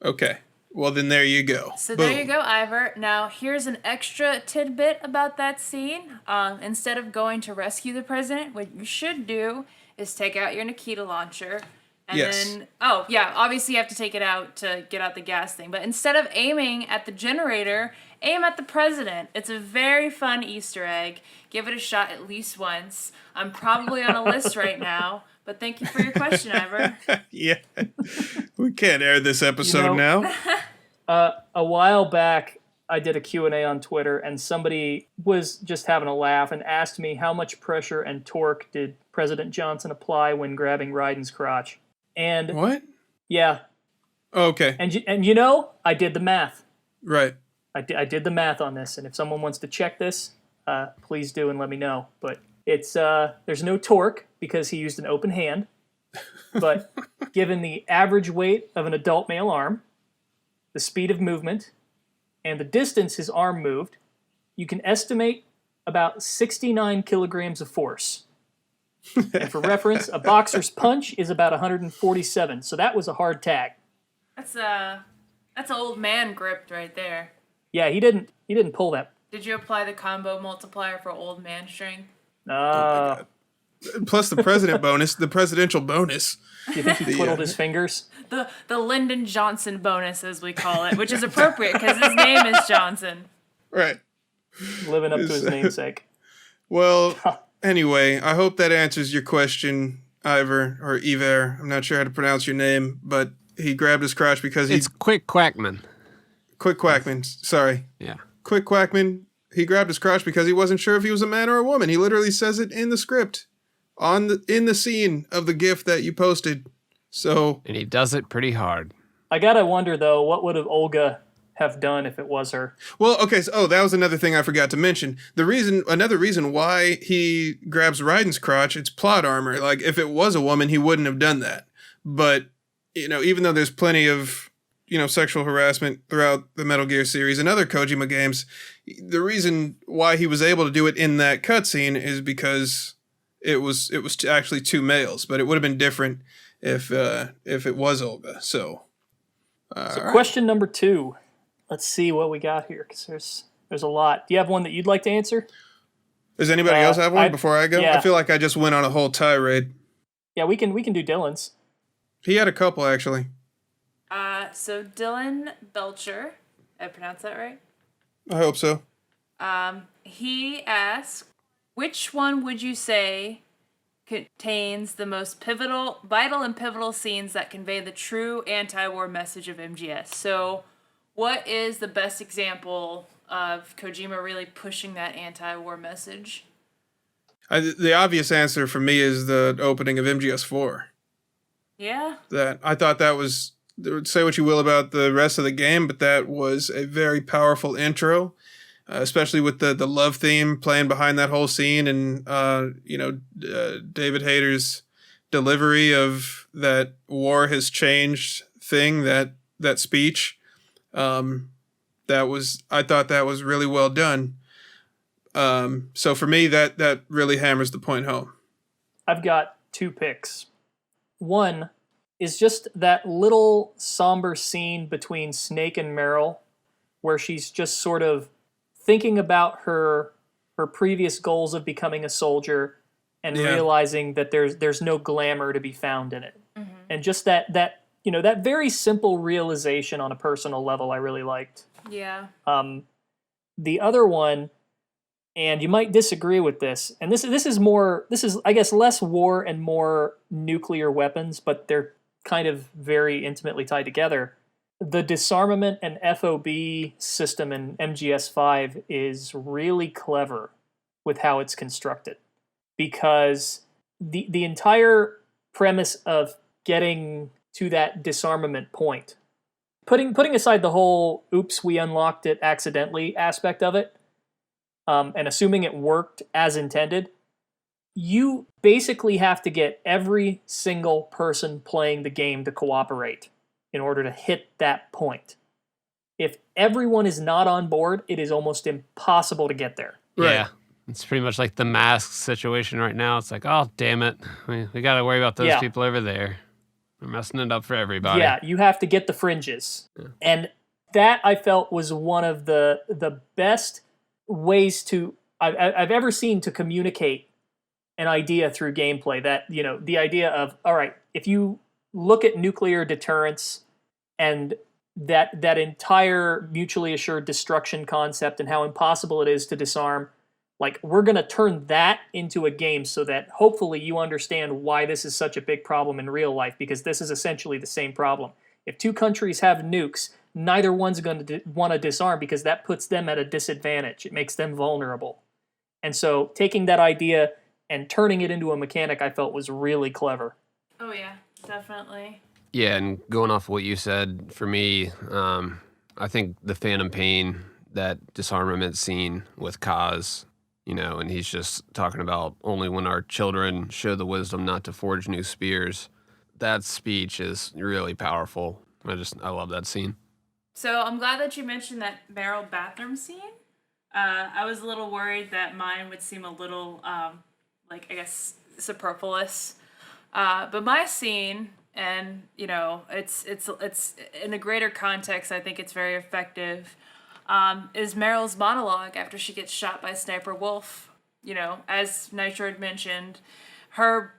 Okay. Well, then there you go. So Boom. there you go, Ivor. Now, here's an extra tidbit about that scene. Instead of going to rescue the president, what you should do is take out your Nikita launcher. And then, obviously you have to take it out to get out the gas thing. But instead of aiming at the generator, aim at the president. It's a very fun Easter egg. Give it a shot at least once. I'm probably on a list right now. But thank you for your question, Ivor. Yeah. We can't air this episode now. A while back, I did a Q&A on Twitter, and somebody was just having a laugh and asked me how much pressure and torque did President Johnson apply when grabbing Ryden's crotch. And what? Yeah. Okay. And I did the math. Right. I did the math on this, and if someone wants to check this, please do and let me know. But it's there's no torque because he used an open hand, but given the average weight of an adult male arm, the speed of movement, and the distance his arm moved, you can estimate about 69 kilograms of force. And for reference, a boxer's punch is about 147, so that was a hard tag. That's old man grip right there. Yeah, he didn't pull that. Did you apply the combo multiplier for old man string? Plus the presidential bonus. Do you think he twiddled his fingers? The Lyndon Johnson bonus, as we call it, which is appropriate because his name is Johnson. Right. Living up to his namesake. Well, anyway, I hope that answers your question, Ivor, or Iver. I'm not sure how to pronounce your name, but he grabbed his crotch because It's Quick Quackman. Quick Quackman, sorry. Yeah. Quick Quackman, he grabbed his crotch because he wasn't sure if he was a man or a woman. He literally says it in the script, in the scene of the GIF that you posted. So, and he does it pretty hard. I gotta wonder though, what would have Olga have done if it was her? Well, okay, so that was another thing I forgot to mention. Another reason why he grabs Ryden's crotch, it's plot armor. Like, if it was a woman, he wouldn't have done that. But, even though there's plenty of, sexual harassment throughout the Metal Gear series and other Kojima games, the reason why he was able to do it in that cutscene is because it was actually two males, but it would have been different if it was Olga. So Question number 2. Let's see what we got here, because there's a lot. Do you have one that you'd like to answer? Does anybody else have one before I go? Yeah. I feel like I just went on a whole tirade. Yeah, we can do Dylan's. He had a couple, actually. So Dylan Belcher, did I pronounce that right? I hope so. He asked, which one would you say contains the most vital and pivotal scenes that convey the true anti-war message of MGS? So, what is the best example of Kojima really pushing that anti-war message? The obvious answer for me is the opening of MGS4. Yeah? That I thought that was, say what you will about the rest of the game, but that was a very powerful intro, especially with the love theme playing behind that whole scene, and David Hayter's delivery of that war has changed thing, that speech. I thought that was really well done. So for me, that really hammers the point home. I've got 2 picks. One is just that little somber scene between Snake and Meryl, where she's just sort of thinking about her previous goals of becoming a soldier and realizing that there's no glamour to be found in it. Mm-hmm. And just that very simple realization on a personal level I really liked. Yeah. The other one, and you might disagree with this, and this is I guess less war and more nuclear weapons, but they're kind of very intimately tied together. The disarmament and FOB system in MGS5 is really clever with how it's constructed, because the entire premise of getting to that disarmament point, putting aside the whole oops, we unlocked it accidentally aspect of it, and assuming it worked as intended, you basically have to get every single person playing the game to cooperate in order to hit that point. If everyone is not on board, it is almost impossible to get there. Right. Yeah. It's pretty much like the mask situation right now. It's like, oh, damn it. We got to worry about those people over there. We're messing it up for everybody. Yeah, you have to get the fringes. Yeah. And that, I felt, was one of the best ways I've ever seen to communicate an idea through gameplay. That, the idea of, all right, if you look at nuclear deterrence and that entire mutually assured destruction concept and how impossible it is to disarm, like, we're going to turn that into a game so that hopefully you understand why this is such a big problem in real life, because this is essentially the same problem. If 2 countries have nukes, neither one's going to want to disarm, because that puts them at a disadvantage. It makes them vulnerable. And so taking that idea and turning it into a mechanic, I felt, was really clever. Oh, yeah, definitely. Yeah, and going off what you said, for me, I think the Phantom Pain, that disarmament scene with Kaz, and he's just talking about only when our children show the wisdom not to forge new spears. That speech is really powerful. I love that scene. So I'm glad that you mentioned that Meryl bathroom scene. I was a little worried that mine would seem a little, superfluous. But my scene, and it's in a greater context, I think it's very effective. Is Meryl's monologue after she gets shot by Sniper Wolf. As Nitro had mentioned, her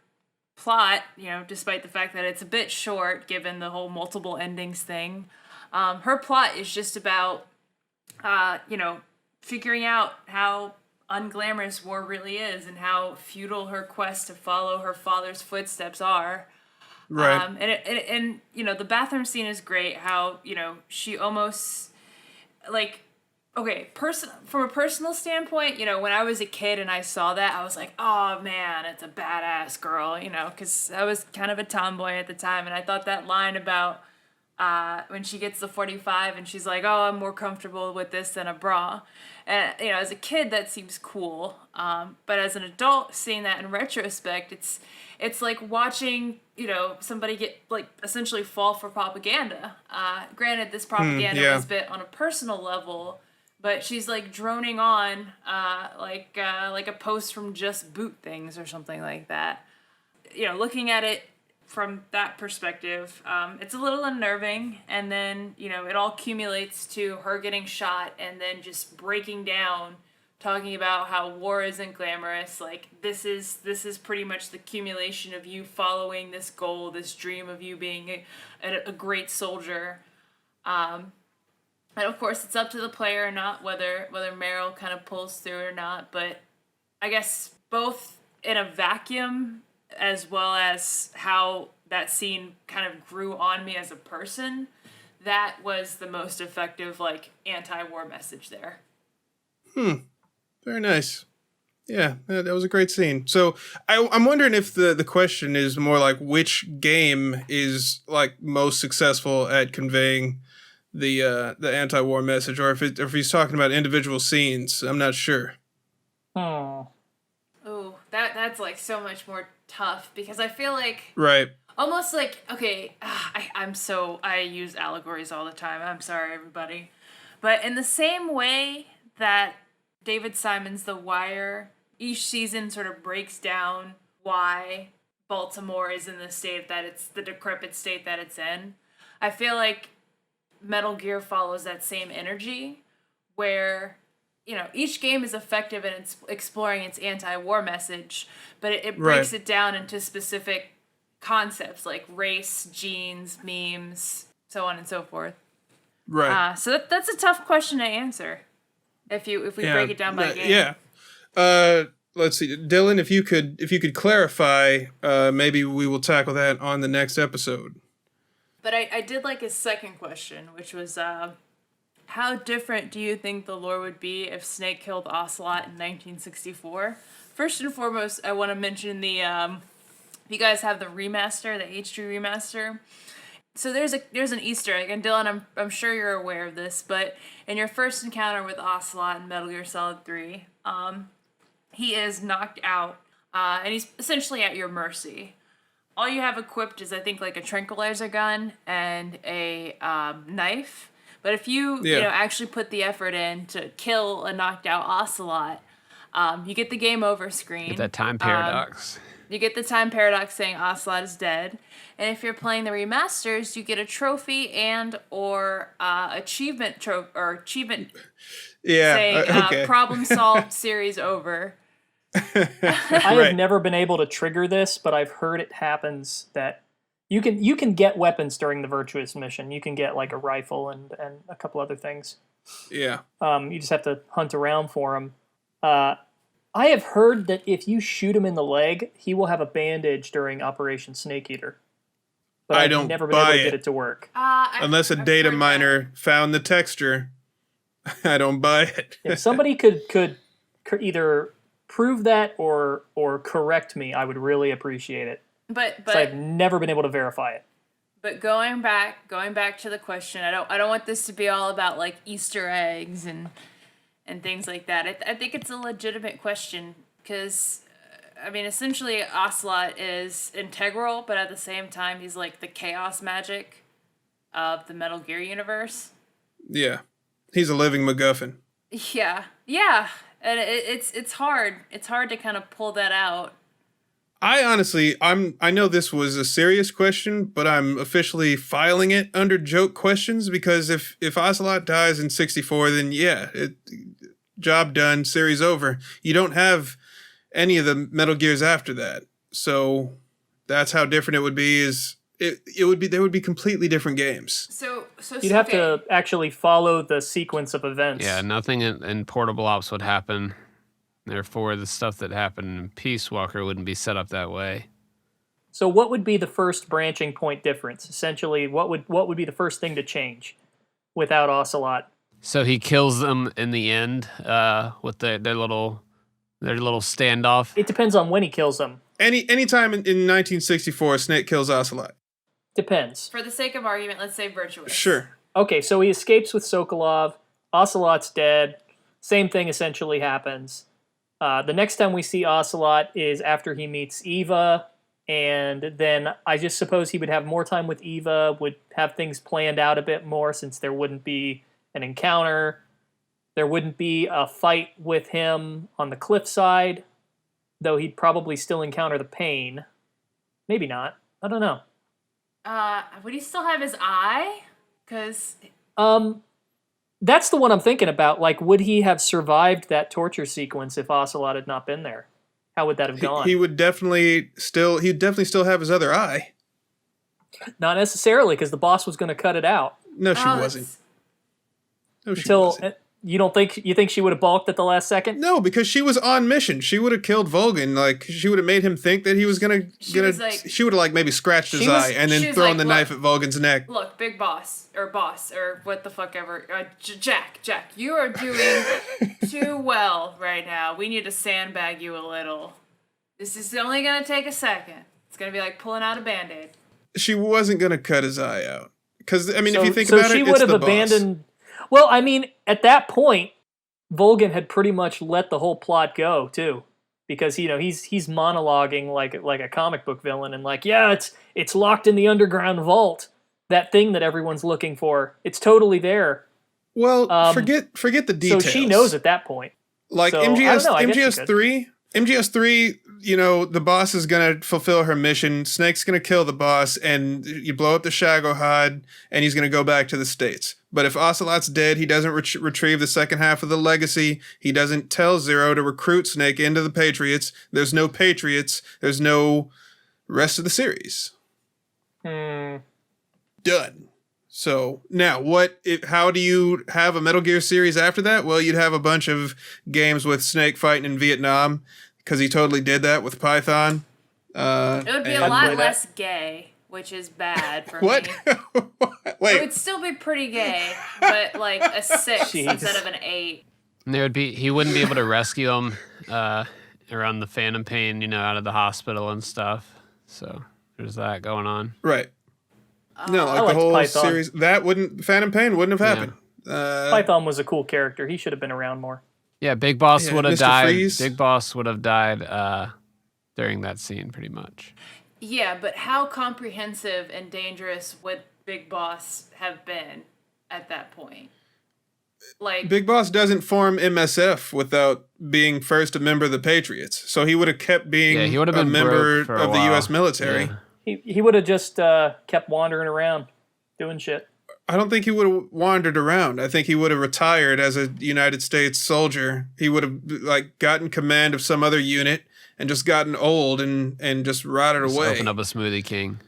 plot, despite the fact that it's a bit short given the whole multiple endings thing, her plot is just about, figuring out how unglamorous war really is and how futile her quest to follow her father's footsteps are. Right. And the bathroom scene is great. How, she almost, from a personal standpoint, when I was a kid and I saw that, I was like, oh man, it's a badass girl, because I was kind of a tomboy at the time, and I thought that line about when she gets the 45 and she's like, oh, I'm more comfortable with this than a bra. And, as a kid, that seems cool. But as an adult, seeing that in retrospect, it's like watching, somebody get, essentially fall for propaganda. Granted, this propaganda was bit on a personal level, but she's, droning on, like a post from Just Boot Things or something like that. Looking at it from that perspective, it's a little unnerving, and then it all accumulates to her getting shot, and then just breaking down, talking about how war isn't glamorous. Like this is pretty much the accumulation of you following this goal, this dream of you being a great soldier. And of course, it's up to the player or not whether Meryl kind of pulls through or not. But I guess both in a vacuum, as well as how that scene kind of grew on me as a person, that was the most effective, like, anti-war message there. Very nice. Yeah, that was a great scene. So I'm wondering if the question is more like which game is like most successful at conveying the anti-war message, or if he's talking about individual scenes. I'm not sure. Oh, that's like so much more tough, because I feel like Right. almost like, okay, I use allegories all the time. I'm sorry, everybody. But in the same way that David Simon's The Wire, each season sort of breaks down why Baltimore is in the state that it's, the decrepit state that it's in. I feel like Metal Gear follows that same energy, where each game is effective in its exploring its anti-war message, but it breaks it down into specific concepts like race, genes, memes, so on and so forth. Right. So that's a tough question to answer if we break it down by game. Yeah. Let's see, Dylan, if you could clarify, maybe we will tackle that on the next episode. But I did like his second question, which was, how different do you think the lore would be if Snake killed Ocelot in 1964? First and foremost, I want to mention the, you guys have the remaster, the HD remaster. So there's an Easter egg, and Dylan, I'm sure you're aware of this, but in your first encounter with Ocelot in Metal Gear Solid 3, he is knocked out, and he's essentially at your mercy. All you have equipped is, I think, like a tranquilizer gun and a knife. But if you actually put the effort in to kill a knocked out Ocelot, you get the game over screen. Get that time paradox. You get the time paradox saying Ocelot is dead. And if you're playing the remasters, you get a trophy and/or achievement saying problem solved, series over. I have never been able to trigger this, but I've heard it happens that you can get weapons during the Virtuous mission. You can get like a rifle and a couple other things. Yeah. You just have to hunt around for them. I have heard that if you shoot him in the leg, he will have a bandage during Operation Snake Eater. But I've never been able to get it to work. Unless a data miner found the texture, I don't buy it. If somebody could either prove that or correct me, I would really appreciate it. But I've never been able to verify it. But going back to the question, I don't want this to be all about like Easter eggs and things like that. I think it's a legitimate question because, I mean, essentially Ocelot is integral, but at the same time he's like the chaos magic of the Metal Gear universe. Yeah, he's a living MacGuffin. Yeah, and it's hard. It's hard to kind of pull that out. I honestly, I know this was a serious question, but I'm officially filing it under joke questions because if Ocelot dies in 64, then job done, series over. You don't have any of the Metal Gears after that. So that's how different it would be. There would be completely different games. So you'd have to actually follow the sequence of events. Yeah, nothing in Portable Ops would happen. Therefore, the stuff that happened in Peace Walker wouldn't be set up that way. So what would be the first branching point difference? Essentially, what would be the first thing to change without Ocelot? So he kills them in the end with their little standoff. It depends on when he kills them. Any time in 1964, Snake kills Ocelot. Depends. For the sake of argument, let's say Virtuous. Sure. Okay, so he escapes with Sokolov. Ocelot's dead. Same thing essentially happens. The next time we see Ocelot is after he meets Eva, and then I just suppose he would have more time with Eva, would have things planned out a bit more since there wouldn't be an encounter. There wouldn't be a fight with him on the cliffside, though he'd probably still encounter the pain. Maybe not. I don't know. Would he still have his eye? Because That's the one I'm thinking about. Like, would he have survived that torture sequence if Ocelot had not been there? How would that have gone? He would definitely still have his other eye. Not necessarily, because the boss was going to cut it out. No, she wasn't. No, she Until wasn't. you think she would have balked at the last second? No, because she was on mission. She would have killed Volgin. Like, she would have made him think that he was gonna. She would have like maybe scratched his eye and then thrown the knife at Volgin's neck. Look, big boss or what the fuck ever. Jack, you are doing too well right now. We need to sandbag you a little. This is only gonna take a second. It's gonna be like pulling out a Band-Aid. She wasn't gonna cut his eye out. Because I mean, if you think about it, she it's would have the abandoned. Well, I mean, at that point, Volgin had pretty much let the whole plot go too, because he's monologuing like a comic book villain and like, yeah, it's locked in the underground vault, that thing that everyone's looking for. It's totally there. Well, forget the details. So she knows at that point. Like so, MGS3, the boss is going to fulfill her mission. Snake's going to kill the boss, and you blow up the Shagohod, and he's going to go back to the States. But if Ocelot's dead, he doesn't retrieve the second half of the legacy. He doesn't tell Zero to recruit Snake into the Patriots. There's no Patriots. There's no rest of the series. Done. So now how do you have a Metal Gear series after that? Well, you'd have a bunch of games with Snake fighting in Vietnam, because he totally did that with Python. It would be a lot less gay, which is bad for me. Wait. It would still be pretty gay, but like a 6 instead of an 8. And he wouldn't be able to rescue him around the Phantom Pain, out of the hospital and stuff. So there's that going on. Right. No, like the whole Python series, Phantom Pain wouldn't have happened. Python was a cool character. He should have been around more. Yeah, Big Boss would have died. Freeze. Big Boss would have died during that scene, pretty much. Yeah, but how comprehensive and dangerous would Big Boss have been at that point? Like, Big Boss doesn't form MSF without being first a member of the Patriots, so he would have kept being he would have been a member of the U.S. military. Yeah. He would have just kept wandering around, doing shit. I don't think he would have wandered around. I think he would have retired as a United States soldier. He would have gotten command of some other unit and just gotten old and just rotted away. Open up a Smoothie King.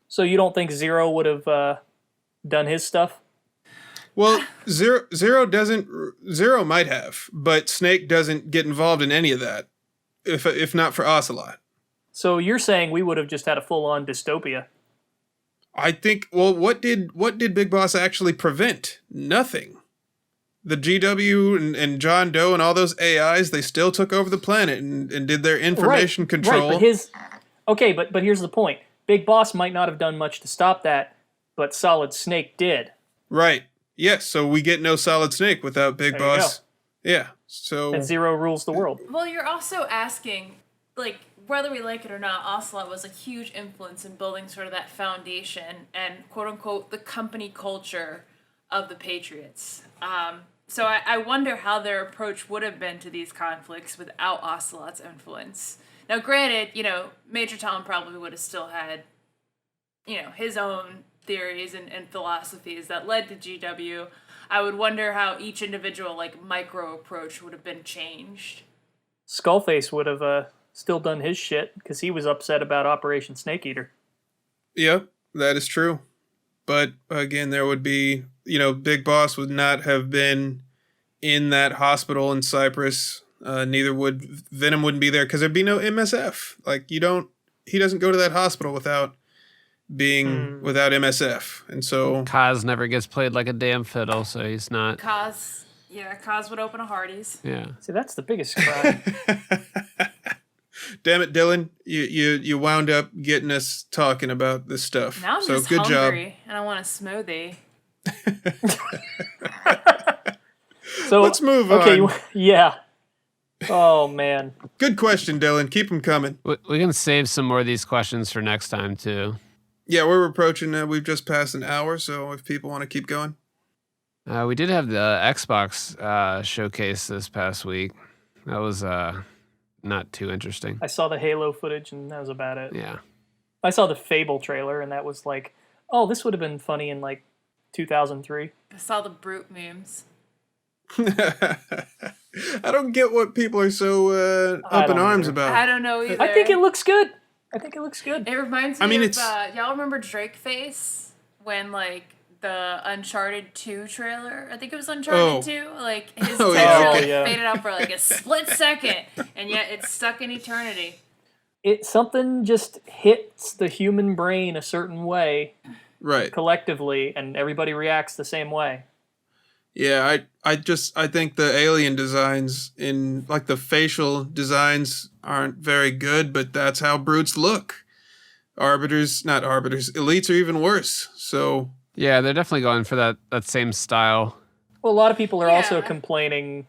So you don't think Zero would have done his stuff? Well, Zero might have, but Snake doesn't get involved in any of that, if not for Ocelot. So you're saying we would have just had a full-on dystopia? I think. Well, what did Big Boss actually prevent? Nothing. The GW and John Doe and all those AIs, they still took over the planet and did their information control. Right, but here's the point. Big Boss might not have done much to stop that, but Solid Snake did. Right. Yes. So we get no Solid Snake without Big Boss. Yeah. So. And Zero rules the world. Well, you're also asking, like, whether we like it or not, Ocelot was a huge influence in building sort of that foundation and quote-unquote the company culture of the Patriots. So I wonder how their approach would have been to these conflicts without Ocelot's influence. Now, granted, Major Tom probably would have still had, his own theories and philosophies that led to GW. I would wonder how each individual, micro approach would have been changed. Skullface would have still done his shit because he was upset about Operation Snake Eater. Yep, that is true. But again, there would be, Big Boss would not have been in that hospital in Cyprus. Neither would Venom wouldn't be there because there'd be no MSF. He doesn't go to that hospital without being without MSF. And so Kaz never gets played like a damn fiddle, so he's not. Kaz would open a Hardee's. Yeah. See, that's the biggest crime. Damn it, Dylan! You wound up getting us talking about this stuff. Now I'm just good hungry job. and I want a smoothie. So let's move on. Okay, yeah. Oh man. Good question, Dylan. Keep them coming. We can save some more of these questions for next time too. Yeah, we're approaching. We've just passed an hour, so if people want to keep going, we did have the Xbox showcase this past week. That was not too interesting. I saw the Halo footage, and that was about it. Yeah. I saw the Fable trailer, and that was like, oh, this would have been funny in like 2003. I saw the Brute memes. I don't get what people are so up in arms about. I don't know either. I think it looks good. It reminds me of, y'all remember Drake Face? When, like, the Uncharted 2 trailer, I think it was Uncharted 2, like, his texture faded out for, like, a split second, and yet it's stuck in eternity. Something just hits the human brain a certain way, right? Collectively, and everybody reacts the same way. Yeah, I think the alien designs in like the facial designs aren't very good, but that's how brutes look. Elites are even worse. So yeah, they're definitely going for that same style. Well, a lot of people are also complaining.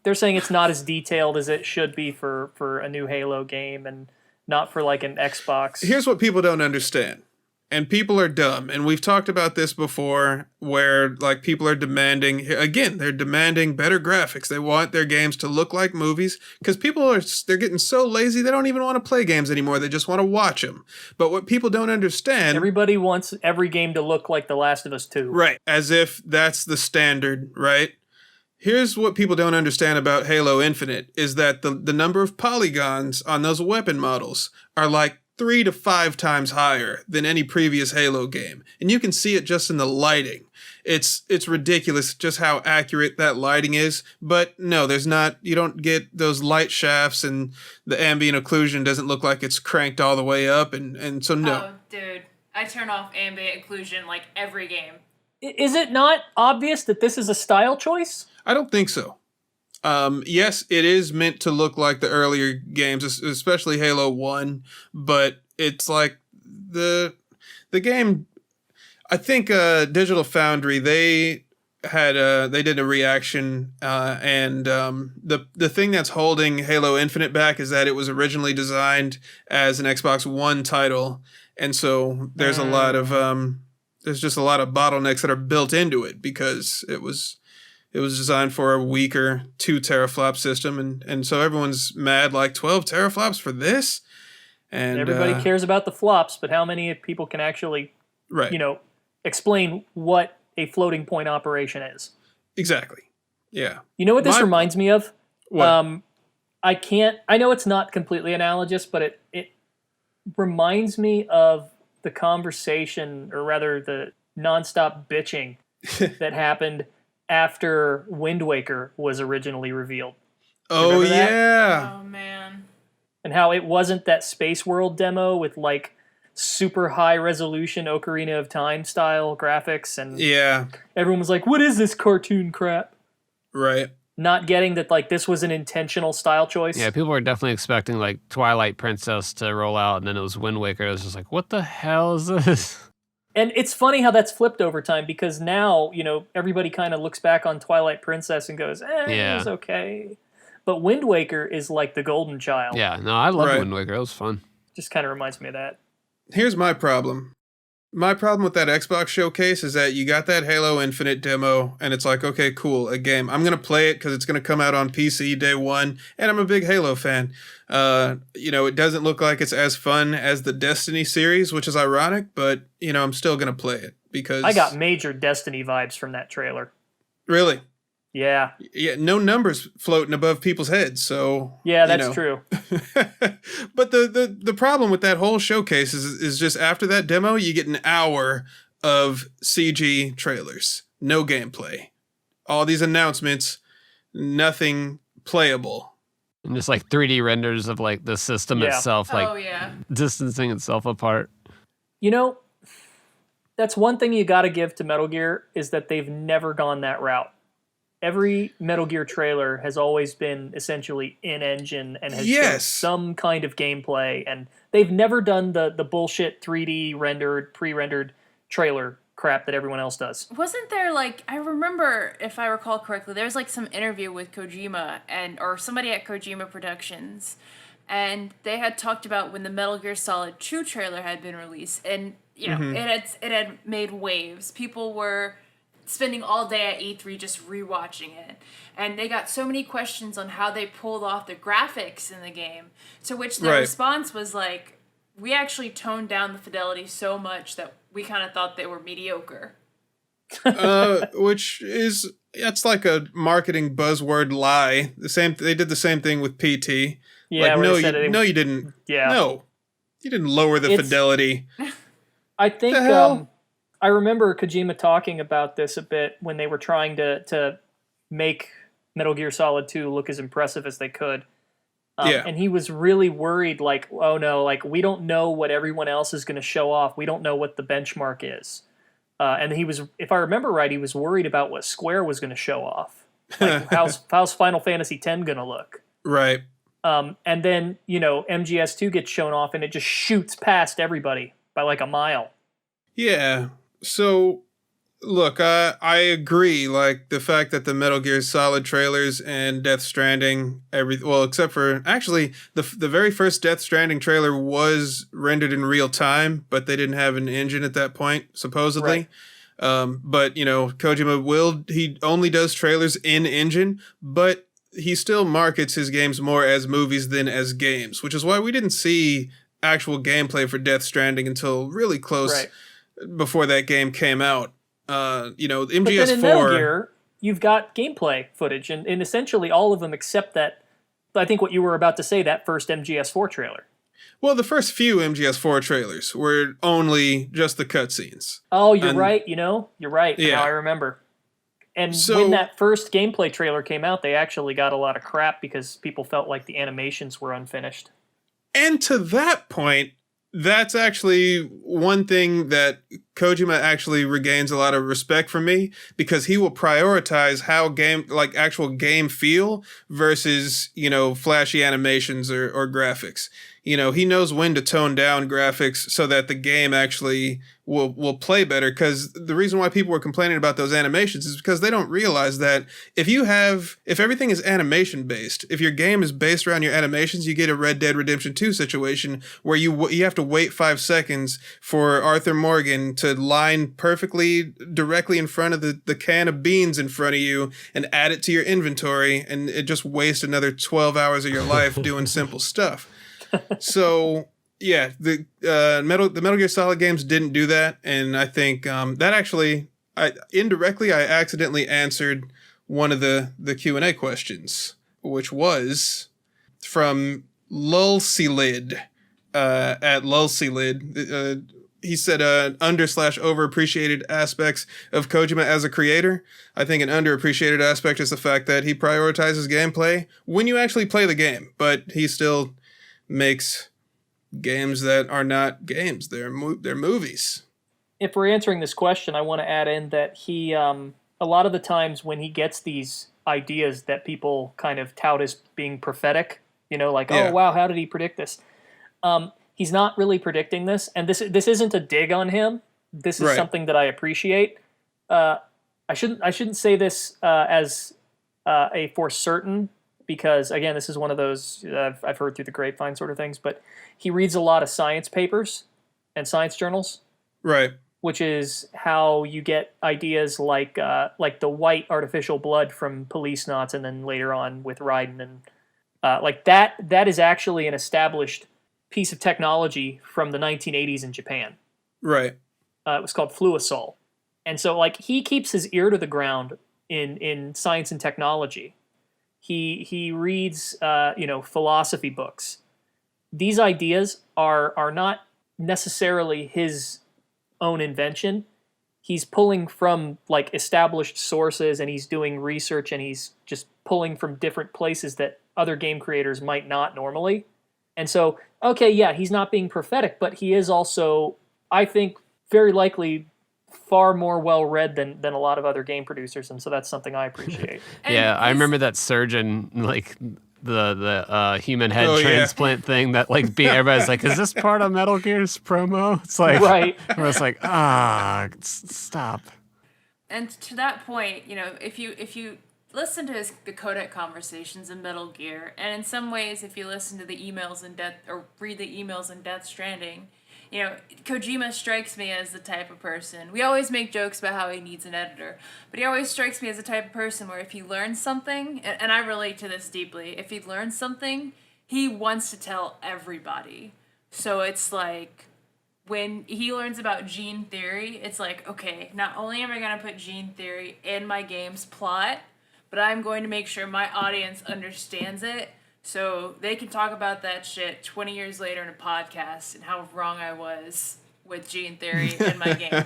They're saying it's not as detailed as it should be for a new Halo game, and not for like an Xbox. Here's what people don't understand. And people are dumb. And we've talked about this before where like people are demanding, again, they're demanding better graphics. They want their games to look like movies because they're getting so lazy they don't even want to play games anymore. They just want to watch them. But what people don't understand. Everybody wants every game to look like The Last of Us 2. Right. As if that's the standard, right? Here's what people don't understand about Halo Infinite is that the number of polygons on those weapon models are like 3 to 5 times higher than any previous Halo game. And you can see it just in the lighting. It's ridiculous just how accurate that lighting is. But no, you don't get those light shafts, and the ambient occlusion doesn't look like it's cranked all the way up. And so no. Oh, dude. I turn off ambient occlusion like every game. Is it not obvious that this is a style choice? I don't think so. Yes, it is meant to look like the earlier games, especially Halo 1, but it's like the game. I think Digital Foundry, they did a reaction, and the thing that's holding Halo Infinite back is that it was originally designed as an Xbox One title, and so there's a lot of there's just a lot of bottlenecks that are built into it because it was designed for a weaker 2 teraflop system, and so everyone's mad like 12 teraflops for this. And everybody cares about the flops, but how many people can actually, explain what a floating point operation is? Exactly. Yeah. You know what this reminds me of? What? I know it's not completely analogous, but it reminds me of the conversation, or rather the nonstop bitching that happened after Wind Waker was originally revealed. Oh, yeah. Oh, man. And how it wasn't that Space World demo with, like, super high resolution Ocarina of Time style graphics, and everyone was like, what is this cartoon crap? Right. Not getting that, like, this was an intentional style choice. Yeah, people were definitely expecting, like, Twilight Princess to roll out, and then it was Wind Waker. It was just like, what the hell is this? And it's funny how that's flipped over time, because now, everybody kind of looks back on Twilight Princess and goes, it was okay. But Wind Waker is like the golden child. Yeah, no, I love Wind Waker. It was fun. Just kind of reminds me of that. Here's my problem. My problem with that Xbox showcase is that you got that Halo Infinite demo, and it's like, okay, cool, a game. I'm going to play it because it's going to come out on PC day one, and I'm a big Halo fan. It doesn't look like it's as fun as the Destiny series, which is ironic, but, I'm still going to play it because... I got major Destiny vibes from that trailer. Really? Yeah. Yeah, no numbers floating above people's heads, so... Yeah, that's true. But the problem with that whole showcase is just after that demo, you get an hour of CG trailers. No gameplay. All these announcements, nothing playable. And just like 3D renders of like the system itself, like distancing itself apart. That's one thing you got to give to Metal Gear, is that they've never gone that route. Every Metal Gear trailer has always been essentially in-engine and has shown some kind of gameplay, and they've never done the bullshit 3D rendered, pre-rendered trailer crap that everyone else does. Wasn't there, like, I remember, if I recall correctly, there was like some interview with Kojima or somebody at Kojima Productions, and they had talked about when the Metal Gear Solid 2 trailer had been released, and it had made waves. People were spending all day at E3 just rewatching it. And they got so many questions on how they pulled off the graphics in the game, to which the response was like, we actually toned down the fidelity so much that we kind of thought they were mediocre. Which is, it's like a marketing buzzword lie. They did the same thing with PT. Yeah, like, no, you didn't. Yeah. No, you didn't lower the fidelity. I think The hell? I remember Kojima talking about this a bit when they were trying to make Metal Gear Solid 2 look as impressive as they could. And he was really worried, like, oh no, like, we don't know what everyone else is going to show off. We don't know what the benchmark is. And he was, if I remember right, he was worried about what Square was going to show off. Like, how's Final Fantasy X going to look? Right. And then, MGS2 gets shown off and it just shoots past everybody by like a mile. Yeah. So, look, I agree. Like, the fact that the Metal Gear Solid trailers and Death Stranding, except for, actually, the very first Death Stranding trailer was rendered in real time, but they didn't have an engine at that point, supposedly. Right. But, Kojima he only does trailers in engine, but he still markets his games more as movies than as games, which is why we didn't see actual gameplay for Death Stranding until really close before that game came out. MGS4. But then in Metal Gear, you've got gameplay footage, and essentially all of them except that, I think what you were about to say, that first MGS4 trailer. Well, the first few MGS4 trailers were only just the cutscenes. Oh, you're right. You're right. Yeah. Now I remember. And when that first gameplay trailer came out, they actually got a lot of crap because people felt like the animations were unfinished. And to that point, that's actually one thing that Kojima actually regains a lot of respect from me, because he will prioritize how actual game feel versus, flashy animations or graphics. He knows when to tone down graphics so that the game actually will play better. Because the reason why people were complaining about those animations is because they don't realize that if everything is animation based, if your game is based around your animations, you get a Red Dead Redemption 2 situation where you have to wait 5 seconds for Arthur Morgan to line perfectly directly in front of the can of beans in front of you and add it to your inventory, and it just wastes another 12 hours of your life doing simple stuff. So yeah, the Metal Gear Solid games didn't do that, and I think that actually, I accidentally answered one of the Q&A questions, which was from Lulcilid at Lulcilid. He said under/overappreciated aspects of Kojima as a creator. I think an underappreciated aspect is the fact that he prioritizes gameplay when you actually play the game, but he still makes games that are not games. They're movies. If we're answering this question, I want to add in that he, a lot of the times when he gets these ideas that people kind of tout as being prophetic, oh wow, how did he predict this? He's not really predicting this, and this isn't a dig on him. This is something that I appreciate. I shouldn't say this as a for certain, because again, this is one of those I've heard through the grapevine sort of things. But he reads a lot of science papers and science journals, right? Which is how you get ideas like the white artificial blood from police knots, and then later on with Ryden, and like that. That is actually an established piece of technology from the 1980s in Japan. Right. It was called Fluosol. And so like he keeps his ear to the ground in science and technology. He reads philosophy books. These ideas are not necessarily his own invention. He's pulling from like established sources, and he's doing research, and he's just pulling from different places that other game creators might not normally. And so, okay, yeah, he's not being prophetic, but he is also, I think, very likely far more well-read than a lot of other game producers, and so that's something I appreciate. Yeah, I remember that surgeon, like, the human head transplant thing that, like, everybody's like, is this part of Metal Gear's promo? It's like, right. Where it's like, stop. And to that point, if you listen to the codec conversations in Metal Gear, and in some ways, if you listen to the emails or read the emails in Death Stranding, Kojima strikes me as the type of person. We always make jokes about how he needs an editor, but he always strikes me as the type of person where if he learns something, and I relate to this deeply, if he learns something, he wants to tell everybody. So it's like when he learns about gene theory, it's like, okay, not only am I going to put gene theory in my game's plot, but I'm going to make sure my audience understands it so they can talk about that shit 20 years later in a podcast and how wrong I was with gene theory in my game.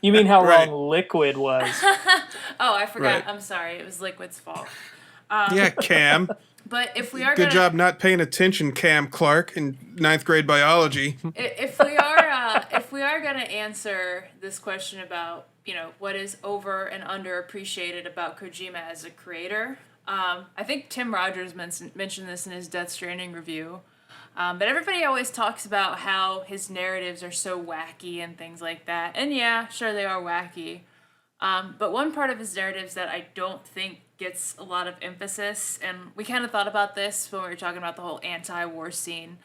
You mean how Right. wrong Liquid was? Oh, I forgot. Right. I'm sorry. It was Liquid's fault. Yeah, Cam. But if we are Good gonna, job not paying attention, Cam Clark, in 9th grade biology. if we are gonna answer this question about, you know, what is over and underappreciated about Kojima as a creator, I think Tim Rogers mentioned this in his Death Stranding review. But everybody always talks about how his narratives are so wacky and things like that. And yeah, sure, they are wacky. But one part of his narratives that I don't think gets a lot of emphasis, and we kind of thought about this when we were talking about the whole anti-war scene,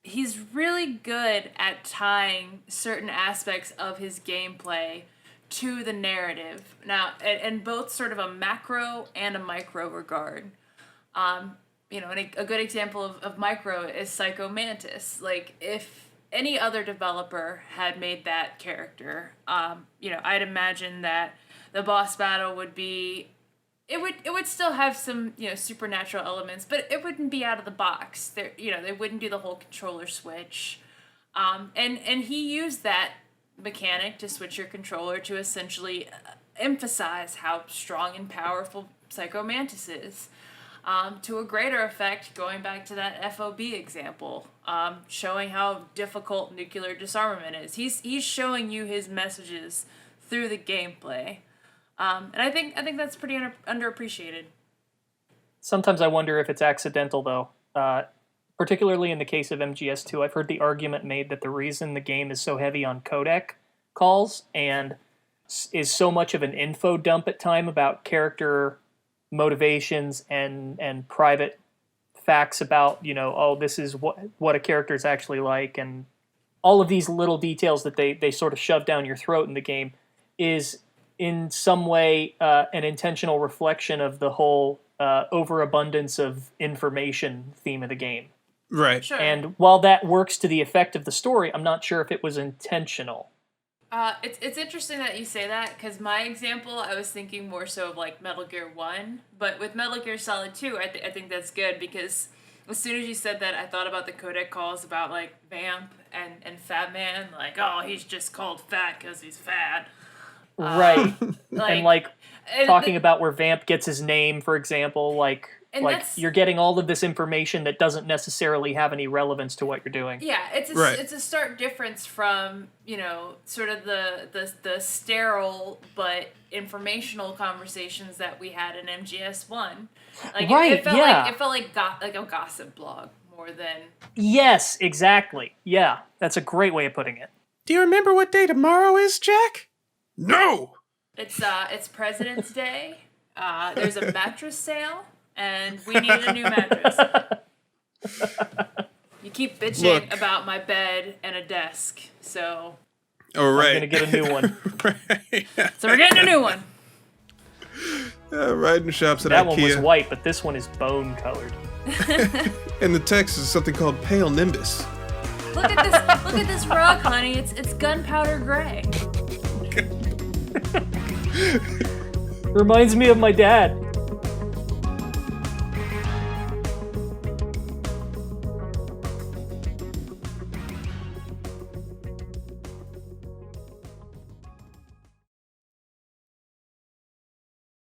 he's really good at tying certain aspects of his gameplay to the narrative. Now, in both sort of a macro and a micro regard. You know, and a good example of micro is Psycho Mantis. Like, if any other developer had made that character, you know, I'd imagine that the boss battle would be, it would still have some, you know, supernatural elements, but it wouldn't be out of the box. There, you know, they wouldn't do the whole controller switch. And he used that mechanic to switch your controller to essentially emphasize how strong and powerful Psycho Mantis is. To a greater effect, going back to that FOB example, showing how difficult nuclear disarmament is. He's showing you his messages through the gameplay, and I think that's pretty underappreciated. Sometimes I wonder if it's accidental, though. Particularly in the case of MGS2, I've heard the argument made that the reason the game is so heavy on codec calls and is so much of an info dump at time about character motivations and private facts about, you know, oh, this is what a character is actually like, and all of these little details that they sort of shove down your throat in the game is in some way an intentional reflection of the whole overabundance of information theme of the game. Right. Sure. And while that works to the effect of the story, I'm not sure if it was intentional. It's interesting that you say that, because my example, I was thinking more so of like Metal Gear 1, but with Metal Gear Solid 2, I think that's good, because as soon as you said that, I thought about the codec calls about like Vamp and Fat Man, like, oh, he's just called fat because he's fat. Right. And like talking and about where Vamp gets his name, for example, like you're getting all of this information that doesn't necessarily have any relevance to what you're doing. Yeah, it's a stark difference from, you know, sort of the sterile but informational conversations that we had in MGS1. Like, right, it felt yeah. like a gossip blog more than. Yes, exactly. Yeah, that's a great way of putting it. Do you remember what day tomorrow is, Jack? No! It's President's Day. There's a mattress sale, and we need a new mattress. You keep bitching about my bed and a desk, so. Oh, right. I'm going to get a new one. Right. So we're getting a new one. Ryden shops at That IKEA. one was white, but this one is bone colored. And the text is something called Pale Nimbus. Look at this rug, honey. It's gunpowder gray. Reminds me of my dad.